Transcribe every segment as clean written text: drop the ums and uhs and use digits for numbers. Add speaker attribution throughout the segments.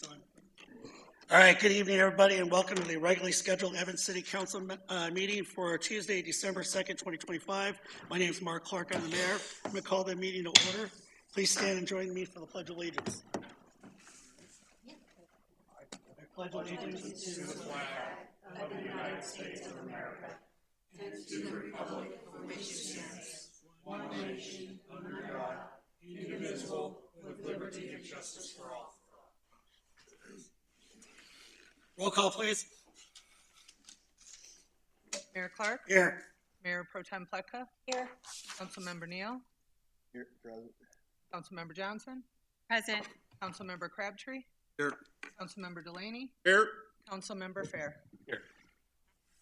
Speaker 1: All right, good evening, everybody, and welcome to the regularly scheduled Evans City Council meeting for Tuesday, December 2nd, 2025. My name is Mark Clark. I'm the mayor. I'm going to call the meeting to order. Please stand and join me for the Pledge of Allegiance. I pledge allegiance to the flag of the United States of America and to the republic for which it stands, one nation, under God, indivisible, with liberty and justice for all. Roll call, please.
Speaker 2: Mayor Clark?
Speaker 1: Here.
Speaker 2: Mayor Pro Tem Pletka?
Speaker 3: Here.
Speaker 2: Councilmember Neal?
Speaker 4: Here, present.
Speaker 2: Councilmember Johnson?
Speaker 3: Present.
Speaker 2: Councilmember Crabtree?
Speaker 4: Here.
Speaker 2: Councilmember Delaney?
Speaker 4: Here.
Speaker 2: Councilmember Fair?
Speaker 4: Here.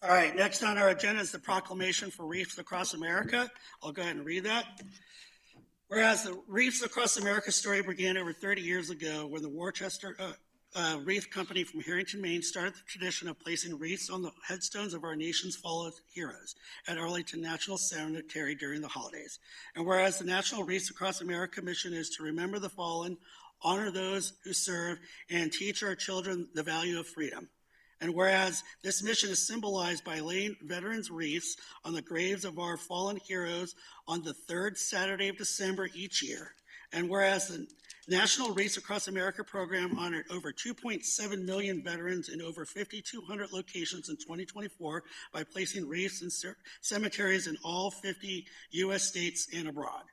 Speaker 1: All right, next on our agenda is the proclamation for Reefs Across America. I'll go ahead and read that. Whereas the Reefs Across America story began over 30 years ago when the Worcester Wreath Company from Harrington, Maine started the tradition of placing wreaths on the headstones of our nation's fallen heroes at Arlington National Cemetery during the holidays. And whereas the National Wreaths Across America mission is to remember the fallen, honor those who serve, and teach our children the value of freedom. And whereas this mission is symbolized by laying veterans' wreaths on the graves of our fallen heroes on the third Saturday of December each year. And whereas the National Wreaths Across America program honored over 2.7 million veterans in over 5,200 locations in 2024 by placing wreaths in cemeteries in all 50 U.S. states and abroad.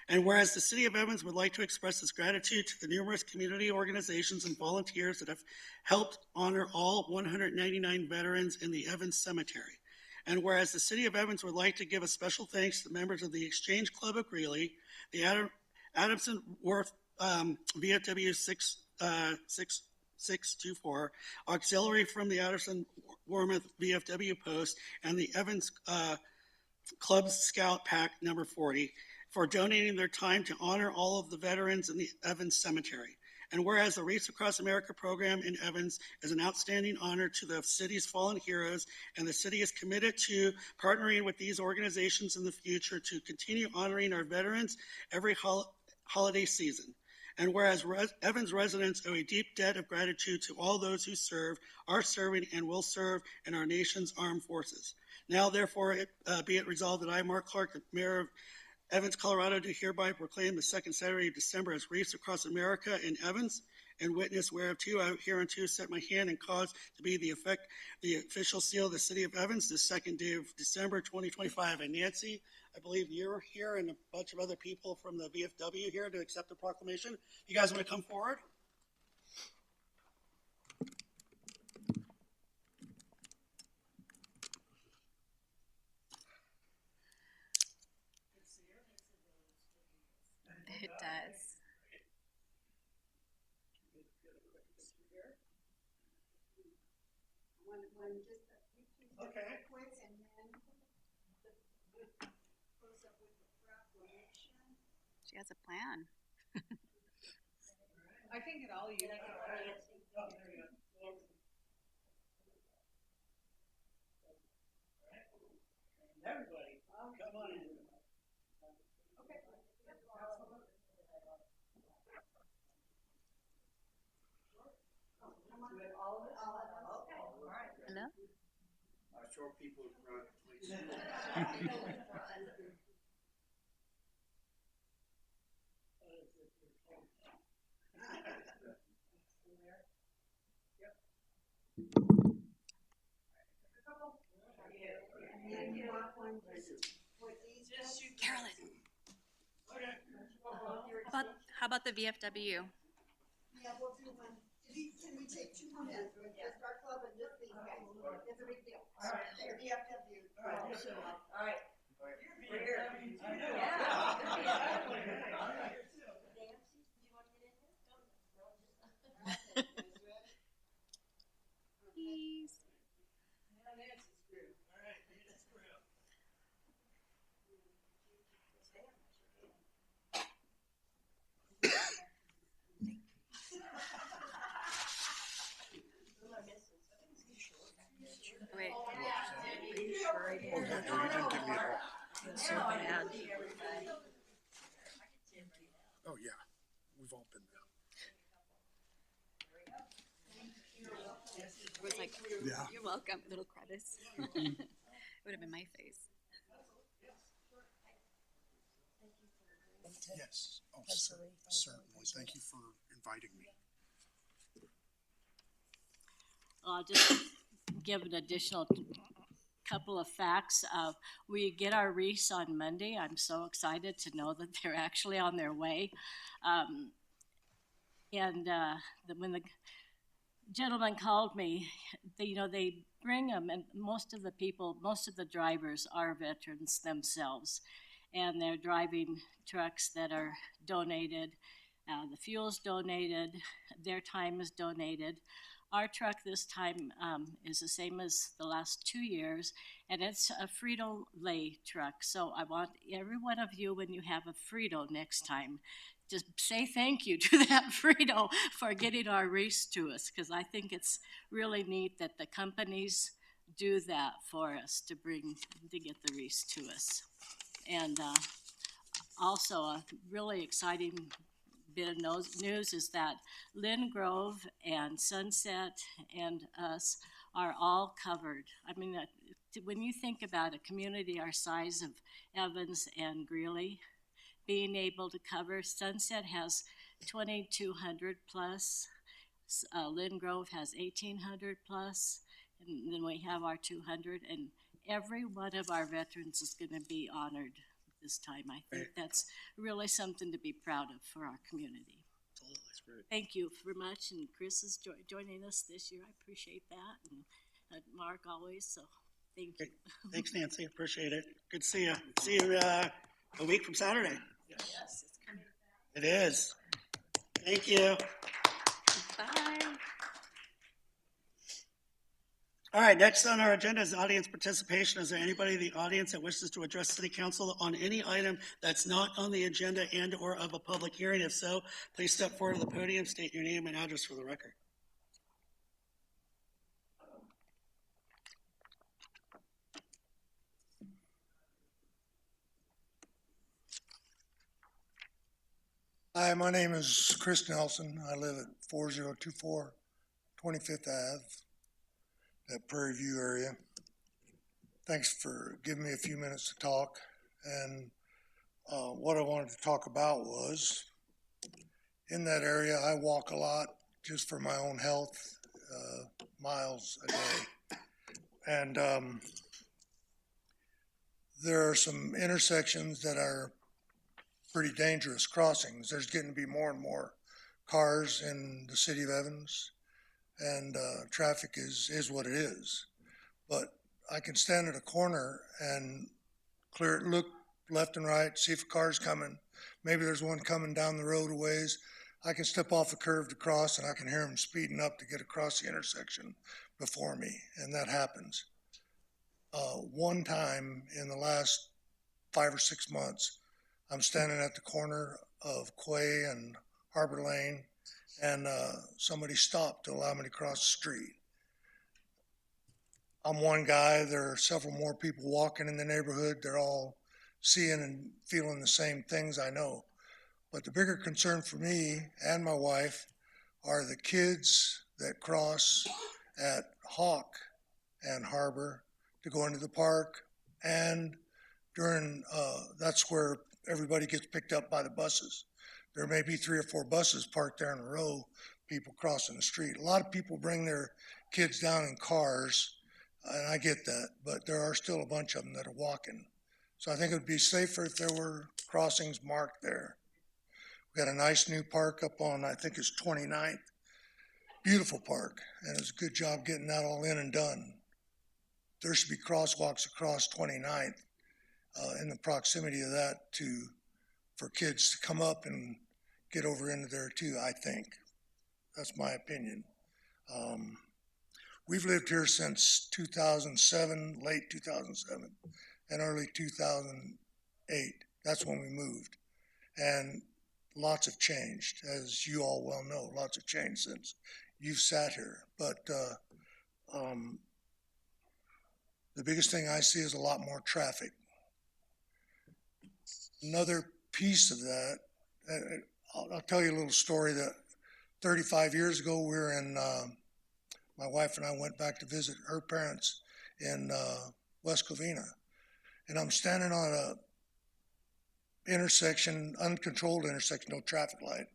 Speaker 1: And whereas the City of Evans would like to express its gratitude to the numerous community organizations and volunteers that have helped honor all 199 veterans in the Evans Cemetery. And whereas the City of Evans would like to give a special thanks to the members of the Exchange Club of Greeley, the Adamson Wharf VFW 6624, auxiliary from the Adamson Warmouth VFW post, and the Evans Club Scout Pack number 40 for donating their time to honor all of the veterans in the Evans Cemetery. And whereas the Wreaths Across America program in Evans is an outstanding honor to the city's fallen heroes, and the city is committed to partnering with these organizations in the future to continue honoring our veterans every holiday season. And whereas Evans residents owe a deep debt of gratitude to all those who serve, are serving, and will serve in our nation's armed forces. Now, therefore, be it resolved that I, Mark Clark, the mayor of Evans, Colorado, do hereby proclaim the second Saturday of December as Wreaths Across America in Evans, and witness whereof I hereunto set my hand and cause to be the official seal of the City of Evans the second day of December 2025. And Nancy, I believe you're here and a bunch of other people from the VFW here to accept the proclamation. You guys want to come forward?
Speaker 3: It does.
Speaker 1: Okay.
Speaker 3: She has a plan.
Speaker 2: I can get all you.
Speaker 1: Oh, there you go. Everybody, come on in. Okay.
Speaker 3: Hello?
Speaker 4: Short people in front, please.
Speaker 3: Carolyn. How about the VFW?
Speaker 5: Yeah, we'll do one. Can we take 2 minutes? Just our club and just these guys. It's a big deal. All right. The VFW. All right. We're here. I know. Yeah.
Speaker 3: Please. Wait.
Speaker 4: Oh, yeah, you didn't give me a ball.
Speaker 3: So bad.
Speaker 4: Oh, yeah. We've all been there.
Speaker 3: was like,
Speaker 4: Yeah.
Speaker 3: you're welcome, little crevice. It would have been my face.
Speaker 4: Yes. Oh, certainly. Thank you for inviting me.
Speaker 6: I'll just give an additional couple of facts. We get our wreaths on Monday. I'm so excited to know that they're actually on their way. When the gentleman called me, they bring them, and most of the drivers are veterans themselves, and they're driving trucks that are donated. The fuel's donated, their time is donated. Our truck this time is the same as the last 2 years, and it's a Frito-Lay truck. So I want every one of you, when you have a Frito next time, just say thank you to that Frito for getting our wreaths to us, because I think it's really neat that the companies do that for us to get the wreaths to us. And also a really exciting bit of news is that Lynn Grove and Sunset and us are all covered. I mean, when you think about a community our size of Evans and Greeley, being able to cover, Sunset has 2,200 plus, Lynn Grove has 1,800 plus, and then we have our 200, and every one of our veterans is going to be honored this time. I think that's really something to be proud of for our community. Thank you very much, and Chris is joining us this year. I appreciate that, and Mark always, so thank you.
Speaker 1: Thanks, Nancy. Appreciate it. Good to see you. See you a week from Saturday.
Speaker 3: Yes, it's coming.
Speaker 1: It is. Thank you.
Speaker 3: Bye.
Speaker 1: All right, next on our agenda is audience participation. Is there anybody in the audience that wishes to address City Council on any item that's not on the agenda and or of a public hearing? If so, please step forward to the podium, state your name and address for the record.
Speaker 7: Hi, my name is Chris Nelson. I live at 4024 25th Ave, that Prairie View area. Thanks for giving me a few minutes to talk. And what I wanted to talk about was, in that area, I walk a lot just for my own health, miles a day. And there are some intersections that are pretty dangerous crossings. There's getting to be more and more cars in the city of Evans, and traffic is what it is. But I can stand at a corner and look left and right, see if a car's coming. Maybe there's one coming down the road a ways. I can step off a curve to cross, and I can hear them speeding up to get across the intersection before me, and that happens. One time in the last 5 or 6 months, I'm standing at the corner of Quay and Harbor Lane, and somebody stopped to allow me to cross the street. I'm one guy. There are several more people walking in the neighborhood. They're all seeing and feeling the same things, I know. But the bigger concern for me and my wife are the kids that cross at Hawk and Harbor to go into the park, and that's where everybody gets picked up by the buses. There may be 3 or 4 buses parked there in a row, people crossing the street. A lot of people bring their kids down in cars, and I get that, but there are still a bunch of them that are walking. So I think it would be safer if there were crossings marked there. We got a nice new park up on, I think it's 29th. Beautiful park, and it's a good job getting that all in and done. There should be crosswalks across 29th. In the proximity of that for kids to come up and get over into there too, I think. That's my opinion. We've lived here since 2007, late 2007, and early 2008. That's when we moved. And lots have changed, as you all well know. Lots have changed since you've sat here. But the biggest thing I see is a lot more traffic. Another piece of that, I'll tell you a little story that 35 years ago we were in My wife and I went back to visit her parents in West Covina, and I'm standing on a intersection, uncontrolled intersection, no traffic light,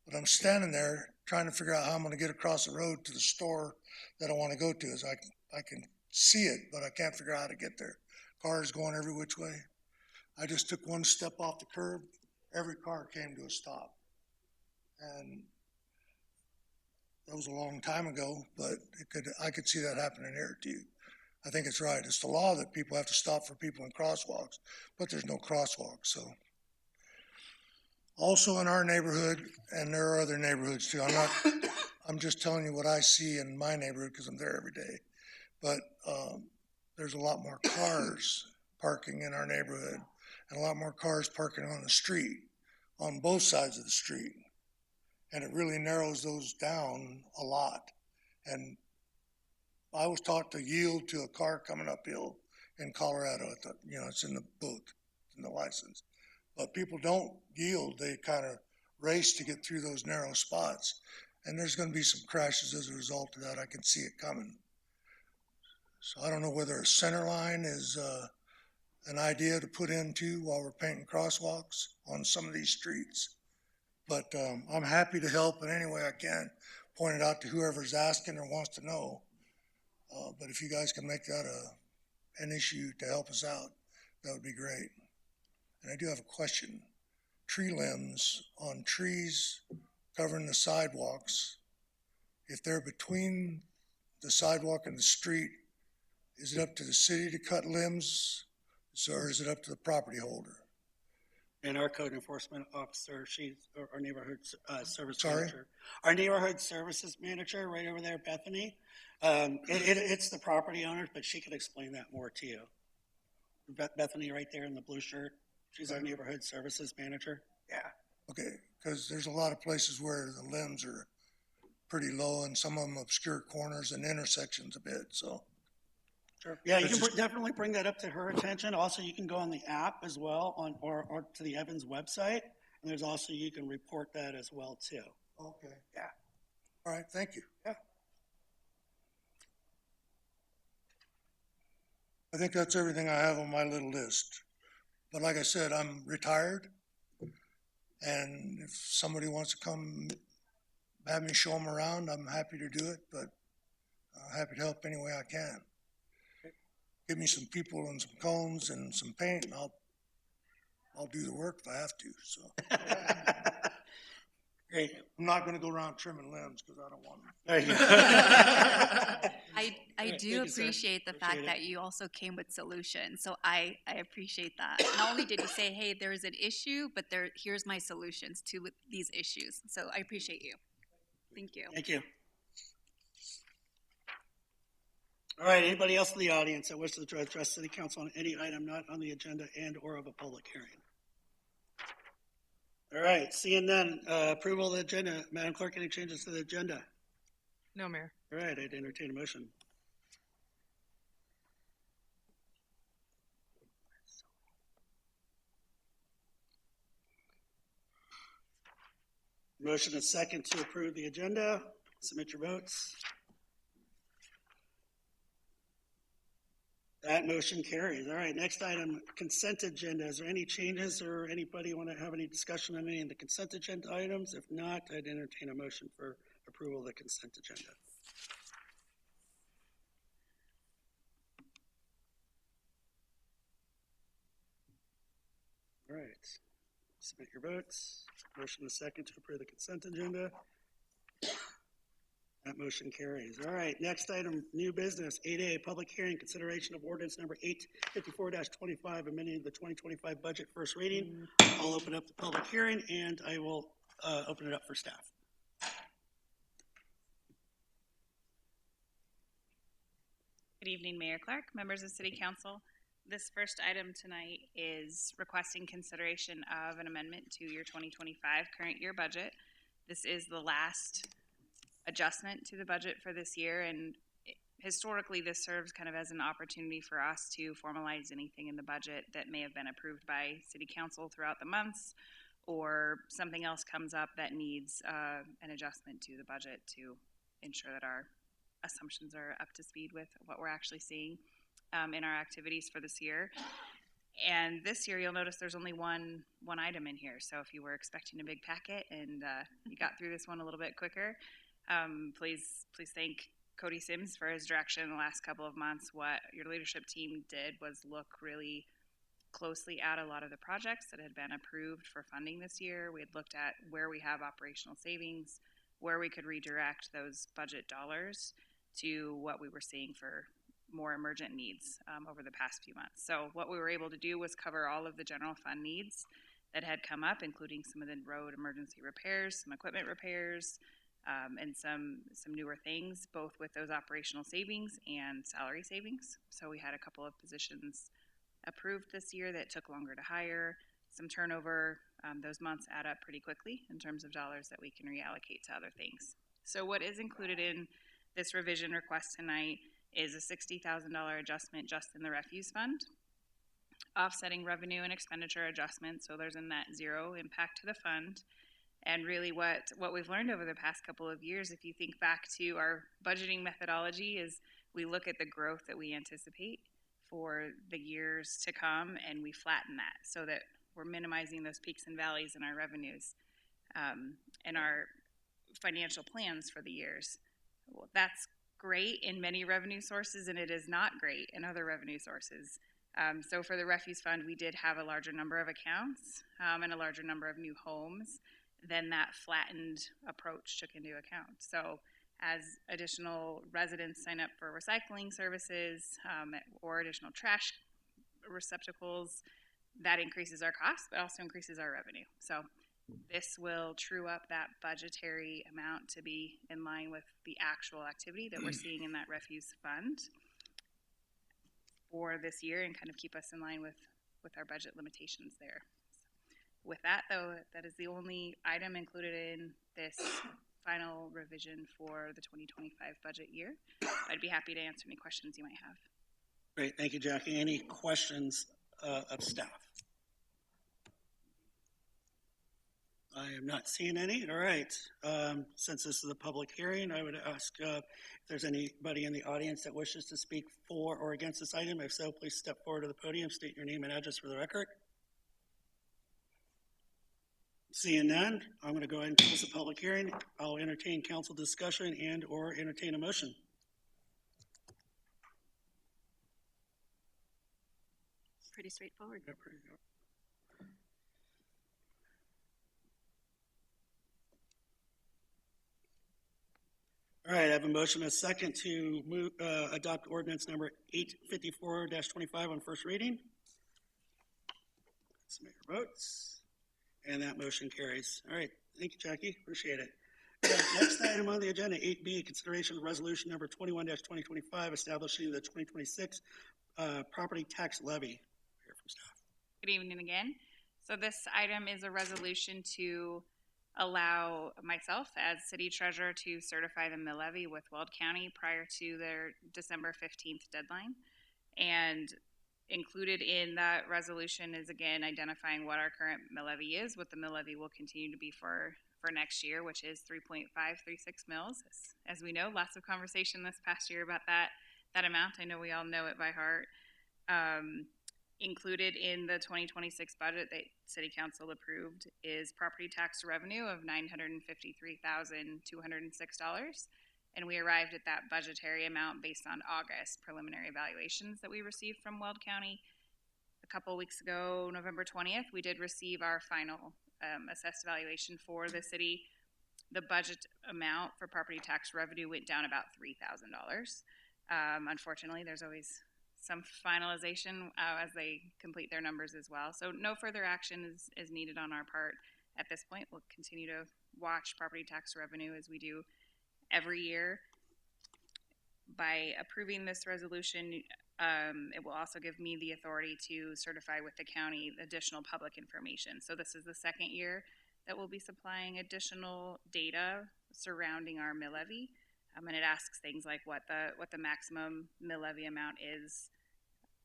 Speaker 7: but I'm standing there trying to figure out how I'm going to get across the road to the store that I want to go to. As I can see it, but I can't figure out how to get there. Cars going every which way. I just took one step off the curb. Every car came to a stop. And that was a long time ago, but I could see that happening here too. I think it's right. It's the law that people have to stop for people in crosswalks, but there's no crosswalks. So also in our neighborhood, and there are other neighborhoods too. I'm just telling you what I see in my neighborhood because I'm there every day. But there's a lot more cars parking in our neighborhood and a lot more cars parking on the street, on both sides of the street. And it really narrows those down a lot. And I was taught to yield to a car coming uphill in Colorado. It's in the book, in the license. But people don't yield. They kind of race to get through those narrow spots. And there's going to be some crashes as a result of that. I can see it coming. So I don't know whether a center line is an idea to put in too while we're painting crosswalks on some of these streets. But I'm happy to help in any way I can, point it out to whoever's asking or wants to know. But if you guys can make that an issue to help us out, that would be great. And I do have a question. Tree limbs on trees covering the sidewalks, if they're between the sidewalk and the street, is it up to the city to cut limbs, or is it up to the property holder?
Speaker 1: And our code enforcement officer, she's our neighborhood service
Speaker 7: Sorry?
Speaker 1: manager. Our neighborhood services manager right over there, Bethany. It's the property owner, but she could explain that more to you. Bethany right there in the blue shirt. She's our neighborhood services manager. Yeah.
Speaker 7: Okay, because there's a lot of places where the limbs are pretty low and some of them obscure corners and intersections a bit, so.
Speaker 1: Sure. Yeah, you
Speaker 7: It's
Speaker 1: can
Speaker 7: just-
Speaker 1: definitely bring that up to her attention. Also, you can go on the app as well or to the Evans website. And there's also, you can report that as well too.
Speaker 7: Okay.
Speaker 1: Yeah.
Speaker 7: All right, thank you.
Speaker 1: Yeah.
Speaker 7: I think that's everything I have on my little list. But like I said, I'm retired. And if somebody wants to come have me show them around, I'm happy to do it, but I'm happy to help any way I can. Give me some people and some cones and some paint, and I'll do the work if I have to. So
Speaker 1: Great.
Speaker 7: I'm not going to go around trimming limbs because I don't want them.
Speaker 1: There you go.
Speaker 3: I
Speaker 1: Right,
Speaker 3: do
Speaker 1: thank you, sir.
Speaker 3: appreciate the
Speaker 1: Appreciate
Speaker 3: fact
Speaker 1: it.
Speaker 3: that you also came with solutions. So I appreciate that. Not only did you say, hey, there's an issue, but here's my solutions to these issues. So I appreciate you. Thank you.
Speaker 1: Thank you. All right, anybody else in the audience that wishes to address City Council on any item not on the agenda and or of a public hearing? All right, seeing none, approval of the agenda. Madam Clerk, any changes to the agenda?
Speaker 2: No, Mayor.
Speaker 1: All right, I'd entertain a motion. Motion is second to approve the agenda. Submit your votes. That motion carries. All right, next item, consent agenda. Is there any changes or anybody want to have any discussion on any of the consent agenda items? If not, I'd entertain a motion for approval of the consent agenda. All right, submit your votes. Motion is second to approve the consent agenda. That motion carries. All right, next item, new business, 8A, public hearing, consideration of ordinance number 854-25, amending the 2025 budget, first reading. I'll open up the public hearing and I will open it up for staff.
Speaker 8: Good evening, Mayor Clark, members of City Council. This first item tonight is requesting consideration of an amendment to your 2025 current year budget. This is the last adjustment to the budget for this year, and historically this serves kind of as an opportunity for us to formalize anything in the budget that may have been approved by City Council throughout the months, or something else comes up that needs an adjustment to the budget to ensure that our assumptions are up to speed with what we're actually seeing in our activities for this year. And this year, you'll notice there's only one item in here. So if you were expecting a big packet and you got through this one a little bit quicker, please thank Cody Sims for his direction in the last couple of months. What your leadership team did was look really closely at a lot of the projects that had been approved for funding this year. We had looked at where we have operational savings, where we could redirect those budget dollars to what we were seeing for more emergent needs over the past few months. So what we were able to do was cover all of the general fund needs that had come up, including some of the road emergency repairs, some equipment repairs, and some newer things, both with those operational savings and salary savings. So we had a couple of positions approved this year that took longer to hire, some turnover. Those months add up pretty quickly in terms of dollars that we can reallocate to other things. So what is included in this revision request tonight is a $60,000 adjustment just in the refuse fund, offsetting revenue and expenditure adjustments, so there's a net zero impact to the fund. And really what we've learned over the past couple of years, if you think back to our budgeting methodology, is we look at the growth that we anticipate for the years to come, and we flatten that so that we're minimizing those peaks and valleys in our revenues and our financial plans for the years. Well, that's great in many revenue sources, and it is not great in other revenue sources. So for the refuse fund, we did have a larger number of accounts and a larger number of new homes than that flattened approach took into account. So as additional residents sign up for recycling services or additional trash receptacles, that increases our costs, but also increases our revenue. So this will true up that budgetary amount to be in line with the actual activity that we're seeing in that refuse fund for this year and kind of keep us in line with our budget limitations there. With that, though, that is the only item included in this final revision for the 2025 budget year. I'd be happy to answer any questions you might have.
Speaker 1: Great, thank you, Jackie. Any questions of staff? I am not seeing any. All right. Since this is a public hearing, I would ask if there's anybody in the audience that wishes to speak for or against this item. If so, please step forward to the podium, state your name and address for the record. Seeing none, I'm going to go ahead and close the public hearing. I'll entertain council discussion and or entertain a motion.
Speaker 3: Pretty straightforward.
Speaker 1: All right, I have a motion, a second to move, adopt ordinance number 854-25 on first reading. Submit your votes. And that motion carries. All right, thank you, Jackie. Appreciate it. Next item on the agenda, 8B, consideration of resolution number 21-2025, establishing the 2026 property tax levy. Hear from staff.
Speaker 8: Good evening again. So this item is a resolution to allow myself as city treasurer to certify the mill levy with Weld County prior to their December 15th deadline. And included in that resolution is, again, identifying what our current mill levy is, what the mill levy will continue to be for next year, which is 3.536 mills. As we know, lots of conversation this past year about that amount. I know we all know it by heart. Included in the 2026 budget that City Council approved is property tax revenue of $953,206. And we arrived at that budgetary amount based on August preliminary evaluations that we received from Weld County. A couple of weeks ago, November 20th, we did receive our final assessed valuation for the city. The budget amount for property tax revenue went down about $3,000. Unfortunately, there's always some finalization as they complete their numbers as well. So no further action is needed on our part at this point. We'll continue to watch property tax revenue as we do every year. By approving this resolution, it will also give me the authority to certify with the county additional public information. So this is the second year that we'll be supplying additional data surrounding our mill levy. And it asks things like what the maximum mill levy amount is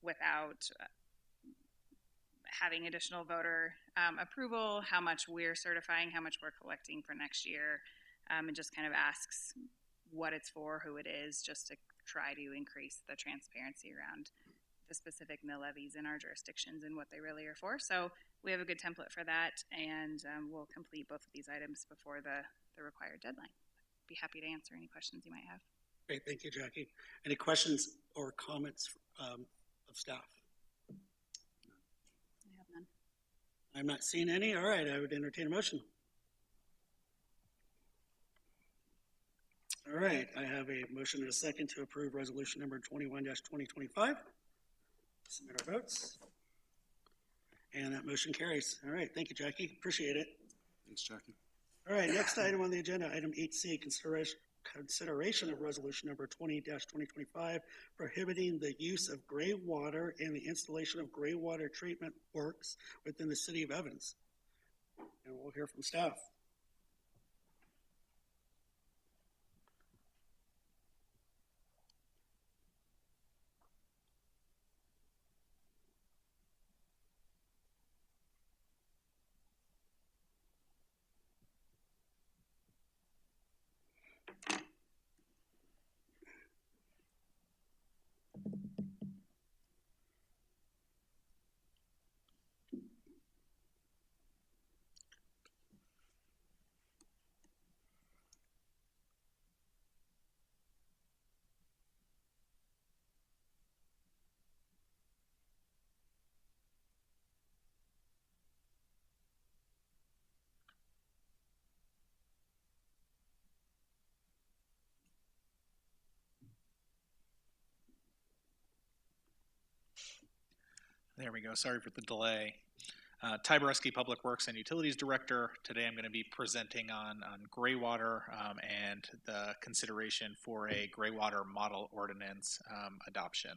Speaker 8: without having additional voter approval, how much we're certifying, how much we're collecting for next year, and just kind of asks what it's for, who it is, just to try to increase the transparency around the specific mill levies in our jurisdictions and what they really are for. So we have a good template for that, and we'll complete both of these items before the required deadline. Be happy to answer any questions you might have.
Speaker 1: Great, thank you, Jackie. Any questions or comments of staff?
Speaker 8: I have none.
Speaker 1: I'm not seeing any. All right, I would entertain a motion. All right, I have a motion and a second to approve resolution number 21-2025. Submit our votes. And that motion carries. All right, thank you, Jackie. Appreciate it.
Speaker 4: Thanks, Jackie.
Speaker 1: All right, next item on the agenda, item 8C, consideration of resolution number 20-2025, prohibiting the use of gray water and the installation of gray water treatment works within the city of Evans. And we'll hear from staff.
Speaker 9: There we go. Sorry for the delay. Ty Borowski, Public Works and Utilities Director. Today I'm going to be presenting on gray water and the consideration for a gray water model ordinance adoption.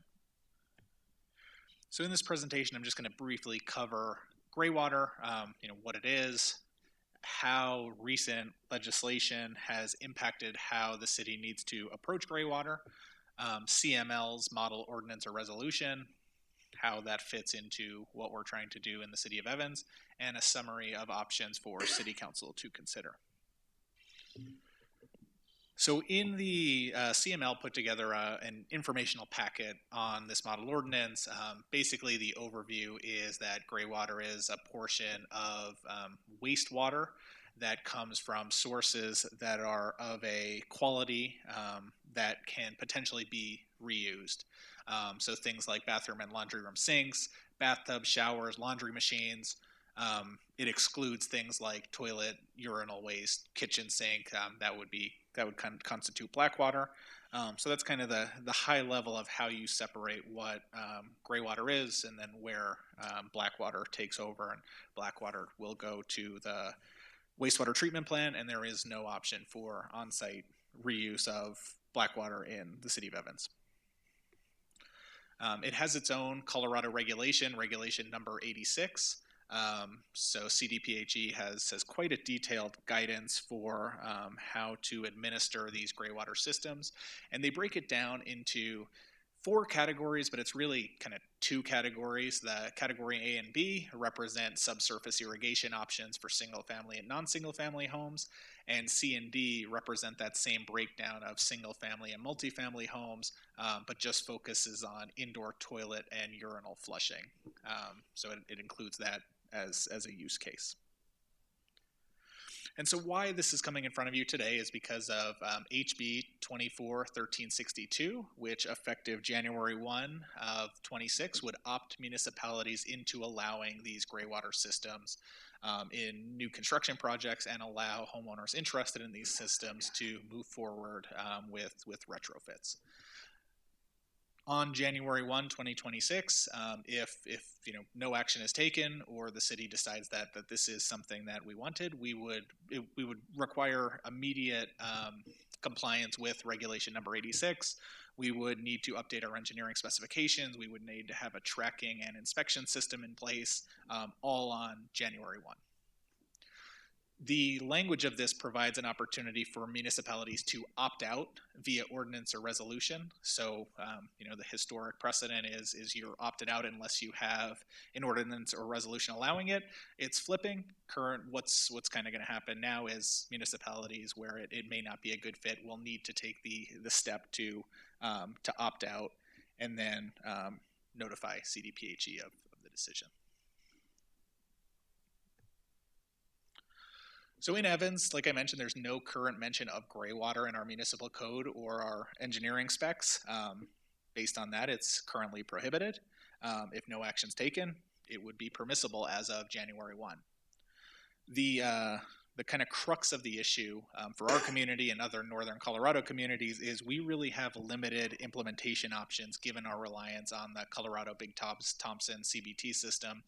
Speaker 9: So in this presentation, I'm just going to briefly cover gray water, what it is, how recent legislation has impacted how the city needs to approach gray water, CML's model ordinance or resolution, how that fits into what we're trying to do in the city of Evans, and a summary of options for city council to consider. So in the CML put together an informational packet on this model ordinance. Basically, the overview is that gray water is a portion of wastewater that comes from sources that are of a quality that can potentially be reused. So things like bathroom and laundry room sinks, bathtubs, showers, laundry machines. It excludes things like toilet, urinal waste, kitchen sink. That would constitute black water. So that's kind of the high level of how you separate what gray water is, and then where black water takes over. And black water will go to the wastewater treatment plant, and there is no option for on-site reuse of black water in the city of Evans. It has its own Colorado regulation number 86. So CDPHE has quite a detailed guidance for how to administer these gray water systems. And they break it down into 4 categories, but it's really kind of 2 categories. The category A and B represent subsurface irrigation options for single family and non-single family homes, and C and D represent that same breakdown of single family and multifamily homes, but just focuses on indoor toilet and urinal flushing. So it includes that as a use case. And so why this is coming in front of you today is because of HB 24-1362, which effective January 1 of 26 would opt municipalities into allowing these gray water systems in new construction projects and allow homeowners interested in these systems to move forward with retrofits. On January 1, 2026, if no action is taken or the city decides that this is something that we wanted, we would require immediate compliance with regulation number 86. We would need to update our engineering specifications. We would need to have a tracking and inspection system in place, all on January 1. The language of this provides an opportunity for municipalities to opt out via ordinance or resolution. So, the historic precedent is you're opted out unless you have an ordinance or resolution allowing it. It's flipping. What's kind of going to happen now is municipalities where it may not be a good fit will need to take the step to opt out and then notify CDPHE of the decision. So in Evans, like I mentioned, there's no current mention of gray water in our municipal code or our engineering specs. Based on that, it's currently prohibited. If no action's taken, it would be permissible as of January 1. The kind of crux of the issue for our community and other northern Colorado communities is we really have limited implementation options given our reliance on the Colorado Big Thompson CBT system.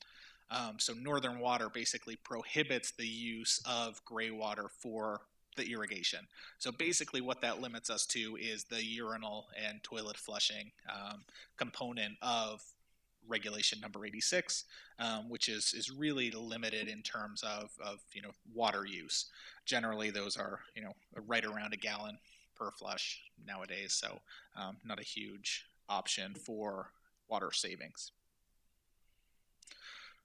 Speaker 9: So Northern Water basically prohibits the use of gray water for the irrigation. So basically what that limits us to is the urinal and toilet flushing component of regulation number 86, which is really limited in terms of water use. Generally, those are right around a gallon per flush nowadays, so not a huge option for water savings.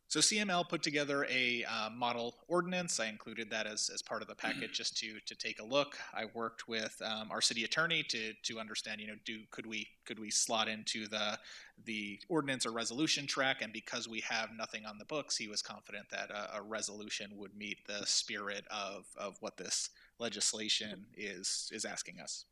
Speaker 9: So CML put together a model ordinance. I included that as part of the packet just to take a look. I worked with our city attorney to understand, could we slot into the ordinance or resolution track? And because we have nothing on the books, he was confident that a resolution would meet the spirit of what this legislation is asking us.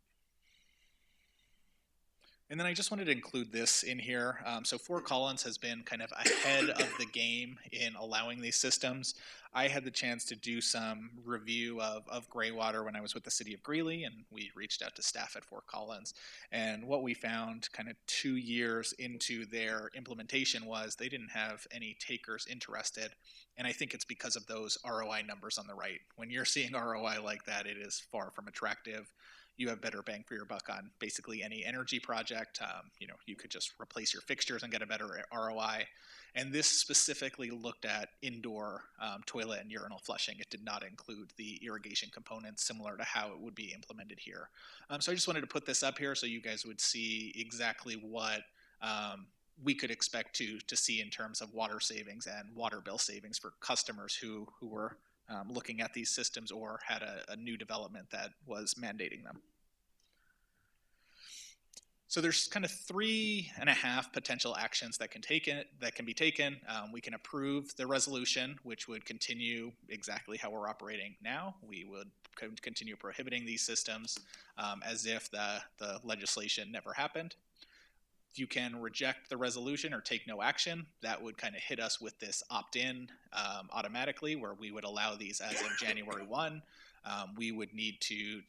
Speaker 9: And then I just wanted to include this in here. So Fort Collins has been kind of ahead of the game in allowing these systems. I had the chance to do some review of gray water when I was with the city of Greeley, and we reached out to staff at Fort Collins. And what we found kind of 2 years into their implementation was they didn't have any takers interested. And I think it's because of those ROI numbers on the right. When you're seeing ROI like that, it is far from attractive. You have better bang for your buck on basically any energy project. You could just replace your fixtures and get a better ROI. And this specifically looked at indoor toilet and urinal flushing. It did not include the irrigation components, similar to how it would be implemented here. So I just wanted to put this up here so you guys would see exactly what we could expect to see in terms of water savings and water bill savings for customers who were looking at these systems or had a new development that was mandating them. So there's kind of 3.5 potential actions that can be taken. We can approve the resolution, which would continue exactly how we're operating now. We would continue prohibiting these systems as if the legislation never happened. You can reject the resolution or take no action. That would kind of hit us with this opt-in automatically, where we would allow these as of January 1. We would need to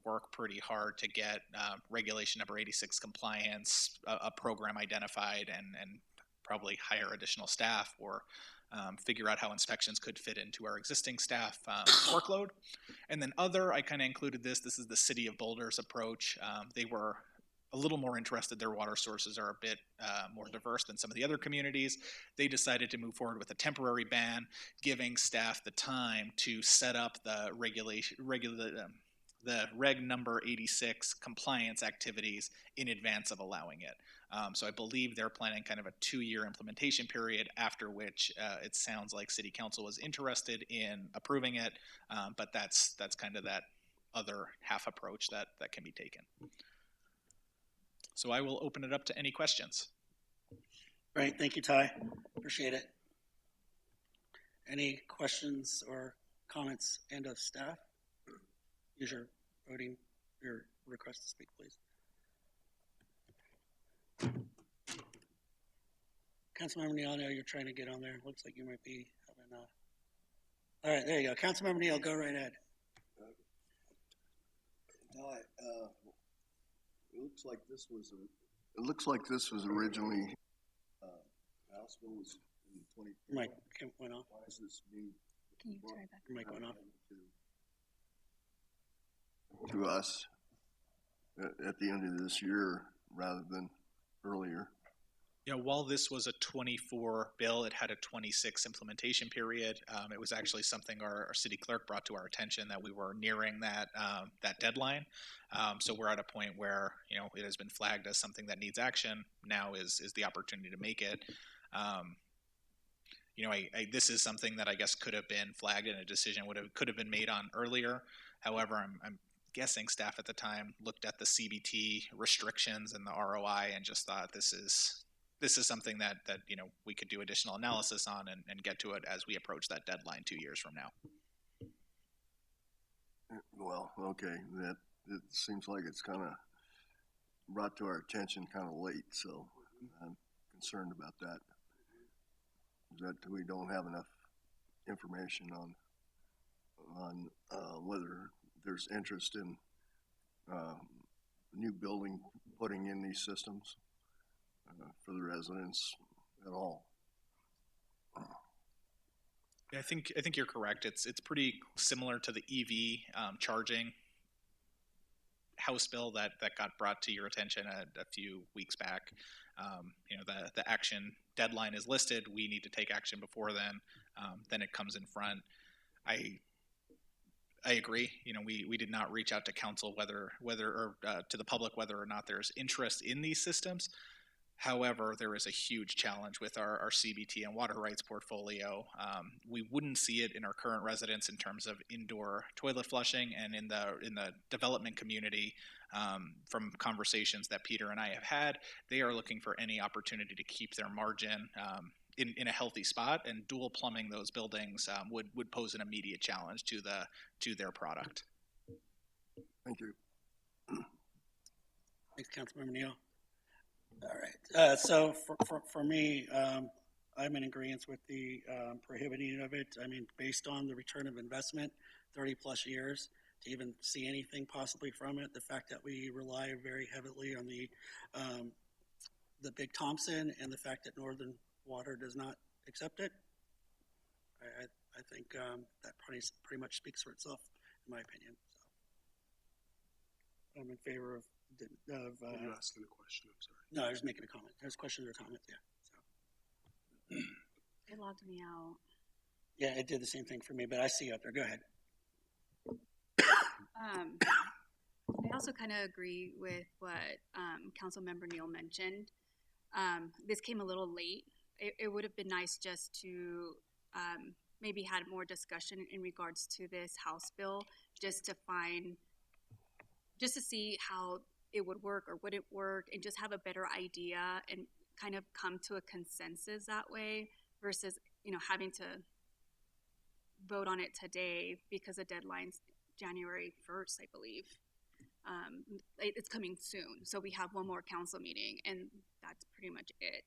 Speaker 9: work pretty hard to get regulation number 86 compliance, a program identified, and probably hire additional staff or figure out how inspections could fit into our existing staff workload. And then I kind of included this. This is the City of Boulder's approach. They were a little more interested. Their water sources are a bit more diverse than some of the other communities. They decided to move forward with a temporary ban, giving staff the time to set up the reg number 86 compliance activities in advance of allowing it. So I believe they're planning kind of a 2-year implementation period, after which it sounds like City Council was interested in approving it, but that's kind of that other half approach that can be taken. So I will open it up to any questions.
Speaker 1: Great, thank you, Ty. Appreciate it. Any questions or comments and of staff? Use your request to speak, please. Councilmember Neal, I know you're trying to get on there. Looks like you might be having all right, there you go. Councilmember Neal, go right ahead.
Speaker 10: It looks like this was originally House bill was in 20.
Speaker 1: Mike went off.
Speaker 10: Why is this being
Speaker 3: Can you try back?
Speaker 1: Mike went off.
Speaker 10: To us at the end of this year rather than earlier?
Speaker 9: While this was a 24 bill, it had a 26 implementation period. It was actually something our city clerk brought to our attention that we were nearing that deadline. So we're at a point where it has been flagged as something that needs action. Now is the opportunity to make it. This is something that I guess could have been flagged and a decision could have been made on earlier. However, I'm guessing staff at the time looked at the CBT restrictions and the ROI and just thought this is something that we could do additional analysis on and get to it as we approach that deadline 2 years from now.
Speaker 10: Well, okay, it seems like it's kind of brought to our attention kind of late, so I'm concerned about that. That we don't have enough information on whether there's interest in new building putting in these systems for the residents at all.
Speaker 9: I think you're correct. It's pretty similar to the EV charging House bill that got brought to your attention a few weeks back. The action deadline is listed. We need to take action before then. Then it comes in front. I agree. We did not reach out to council whether to the public whether or not there's interest in these systems. However, there is a huge challenge with our CBT and water rights portfolio. We wouldn't see it in our current residents in terms of indoor toilet flushing, and in the development community, from conversations that Peter and I have had, they are looking for any opportunity to keep their margin in a healthy spot, and dual plumbing those buildings would pose an immediate challenge to their product.
Speaker 10: Thank you.
Speaker 1: Thanks, Councilmember Neal. All right. So for me, I'm in agreement with the prohibiting of it. I mean, based on the return of investment, 30 plus years, to even see anything possibly from it, the fact that we rely very heavily on the Big Thompson, and the fact that Northern Water does not accept it, I think that pretty much speaks for itself, in my opinion. So I'm in favor of.
Speaker 4: Are you asking a question? I'm sorry.
Speaker 1: No, I was making a comment. There's questions or comments, yeah. So.
Speaker 3: It logged me out.
Speaker 1: Yeah, it did the same thing for me, but I see you up there. Go ahead.
Speaker 3: I also kind of agree with what Councilmember Neal mentioned. This came a little late. It would have been nice just to maybe had more discussion in regards to this House bill, just to see how it would work or wouldn't work, and just have a better idea and kind of come to a consensus that way, versus having to vote on it today because the deadline's January 1st, I believe. It's coming soon, so we have one more council meeting, and that's pretty much it.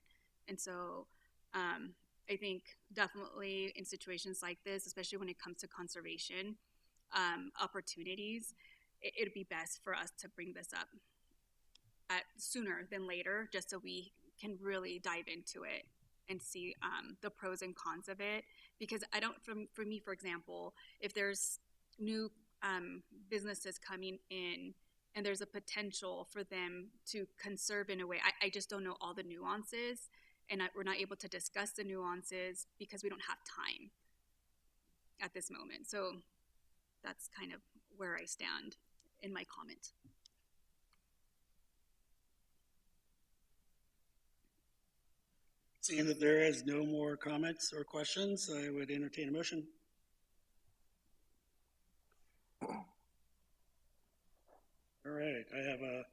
Speaker 3: And so I think definitely in situations like this, especially when it comes to conservation opportunities, it'd be best for us to bring this up sooner than later, just so we can really dive into it and see the pros and cons of it. Because for me, for example, if there's new businesses coming in and there's a potential for them to conserve in a way, I just don't know all the nuances, and we're not able to discuss the nuances because we don't have time at this moment. So that's kind of where I stand in my comment.
Speaker 1: Seeing that there is no more comments or questions, I would entertain a motion. All right, I have a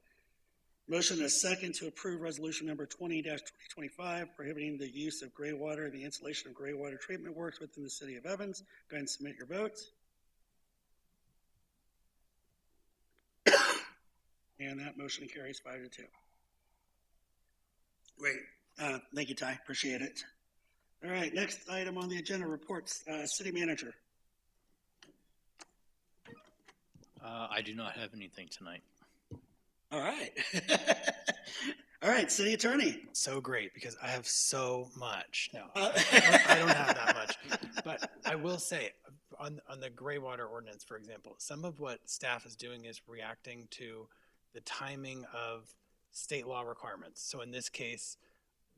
Speaker 1: motion and a second to approve resolution number 20-2025, prohibiting the use of gray water and the installation of gray water treatment works within the city of Evans. Go ahead and submit your votes. And that motion carries 5-2. Great. Thank you, Ty. Appreciate it. All right, next item on the agenda, reports. City manager.
Speaker 11: I do not have anything tonight.
Speaker 1: All right. All right, city attorney.
Speaker 12: So great, because I have so much. No, I don't have that much. But I will say, on the gray water ordinance, for example, some of what staff is doing is reacting to the timing of state law requirements. So in this case,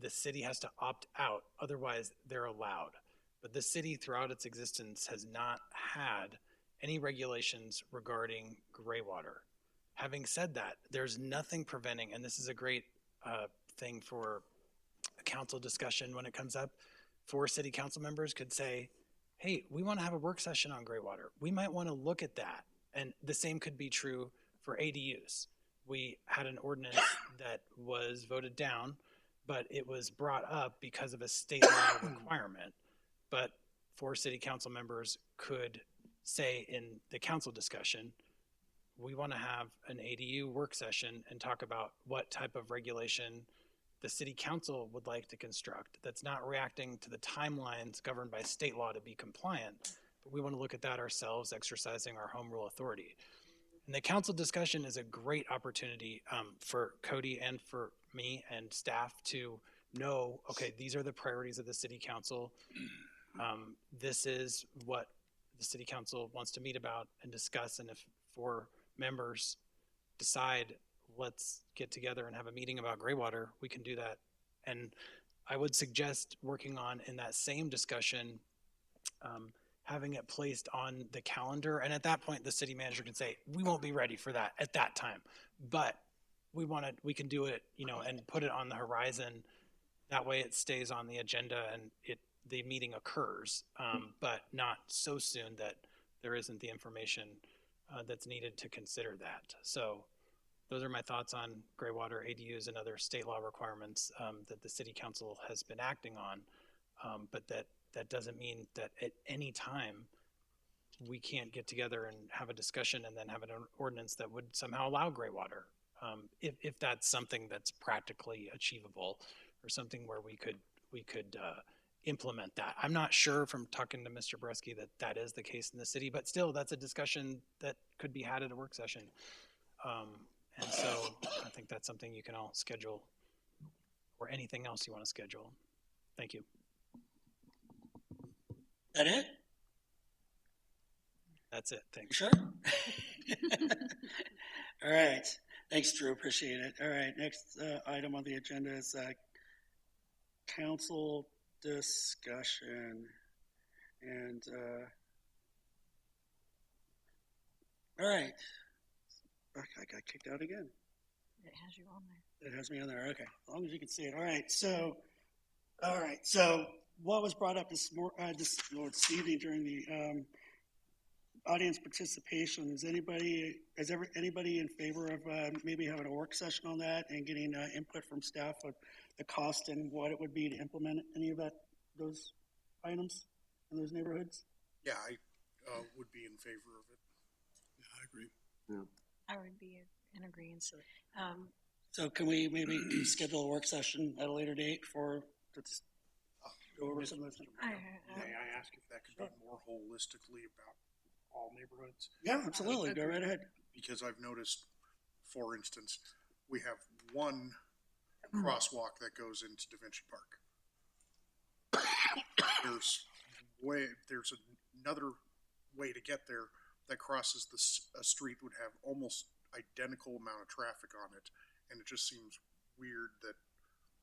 Speaker 12: the city has to opt out. Otherwise, they're allowed. But the city, throughout its existence, has not had any regulations regarding gray water. Having said that, there's nothing preventing, and this is a great thing for a council discussion when it comes up, for city council members could say, hey, we want to have a work session on gray water. We might want to look at that. And the same could be true for ADUs. We had an ordinance that was voted down, but it was brought up because of a state law requirement. But 4 city council members could say in the council discussion, we want to have an ADU work session and talk about what type of regulation the city council would like to construct that's not reacting to the timelines governed by state law to be compliant, but we want to look at that ourselves, exercising our home rule authority. And the council discussion is a great opportunity for Cody and for me and staff to know, okay, these are the priorities of the city council. This is what the city council wants to meet about and discuss. And if 4 members decide, let's get together and have a meeting about gray water, we can do that. And I would suggest working on, in that same discussion, having it placed on the calendar. And at that point, the city manager can say, we won't be ready for that at that time, but we can do it, and put it on the horizon. That way it stays on the agenda and the meeting occurs, but not so soon that there isn't the information that's needed to consider that. So those are my thoughts on gray water, ADUs, and other state law requirements that the city council has been acting on. But that doesn't mean that at any time we can't get together and have a discussion and then have an ordinance that would somehow allow gray water. If that's something that's practically achievable, or something where we could implement that. I'm not sure from talking to Mr. Bresky that is the case in the city, but still, that's a discussion that could be had at a work session. And so I think that's something you can all schedule, or anything else you want to schedule. Thank you.
Speaker 1: That it?
Speaker 12: That's it. Thanks.
Speaker 1: Sure. All right. Thanks, Drew. Appreciate it. All right. Next item on the agenda is council discussion. And all right. I got kicked out again.
Speaker 6: It has you on there.
Speaker 1: It has me on there. Okay. As long as you can see it. All right. So what was brought up this evening during the audience participation? Is anybody in favor of maybe having a work session on that and getting input from staff of the cost and what it would be to implement any of those items in those neighborhoods?
Speaker 4: Yeah, I would be in favor of it.
Speaker 7: Yeah, I agree.
Speaker 10: Yeah.
Speaker 6: I would be in agreement.
Speaker 1: So can we maybe schedule a work session at a later date to go over some of this?
Speaker 4: May I ask if that could be more holistically about all neighborhoods?
Speaker 1: Yeah, absolutely. Go right ahead.
Speaker 4: Because I've noticed, for instance, we have one crosswalk that goes into Da Vinci Park. There's another way to get there that crosses a street would have almost identical amount of traffic on it, and it just seems weird that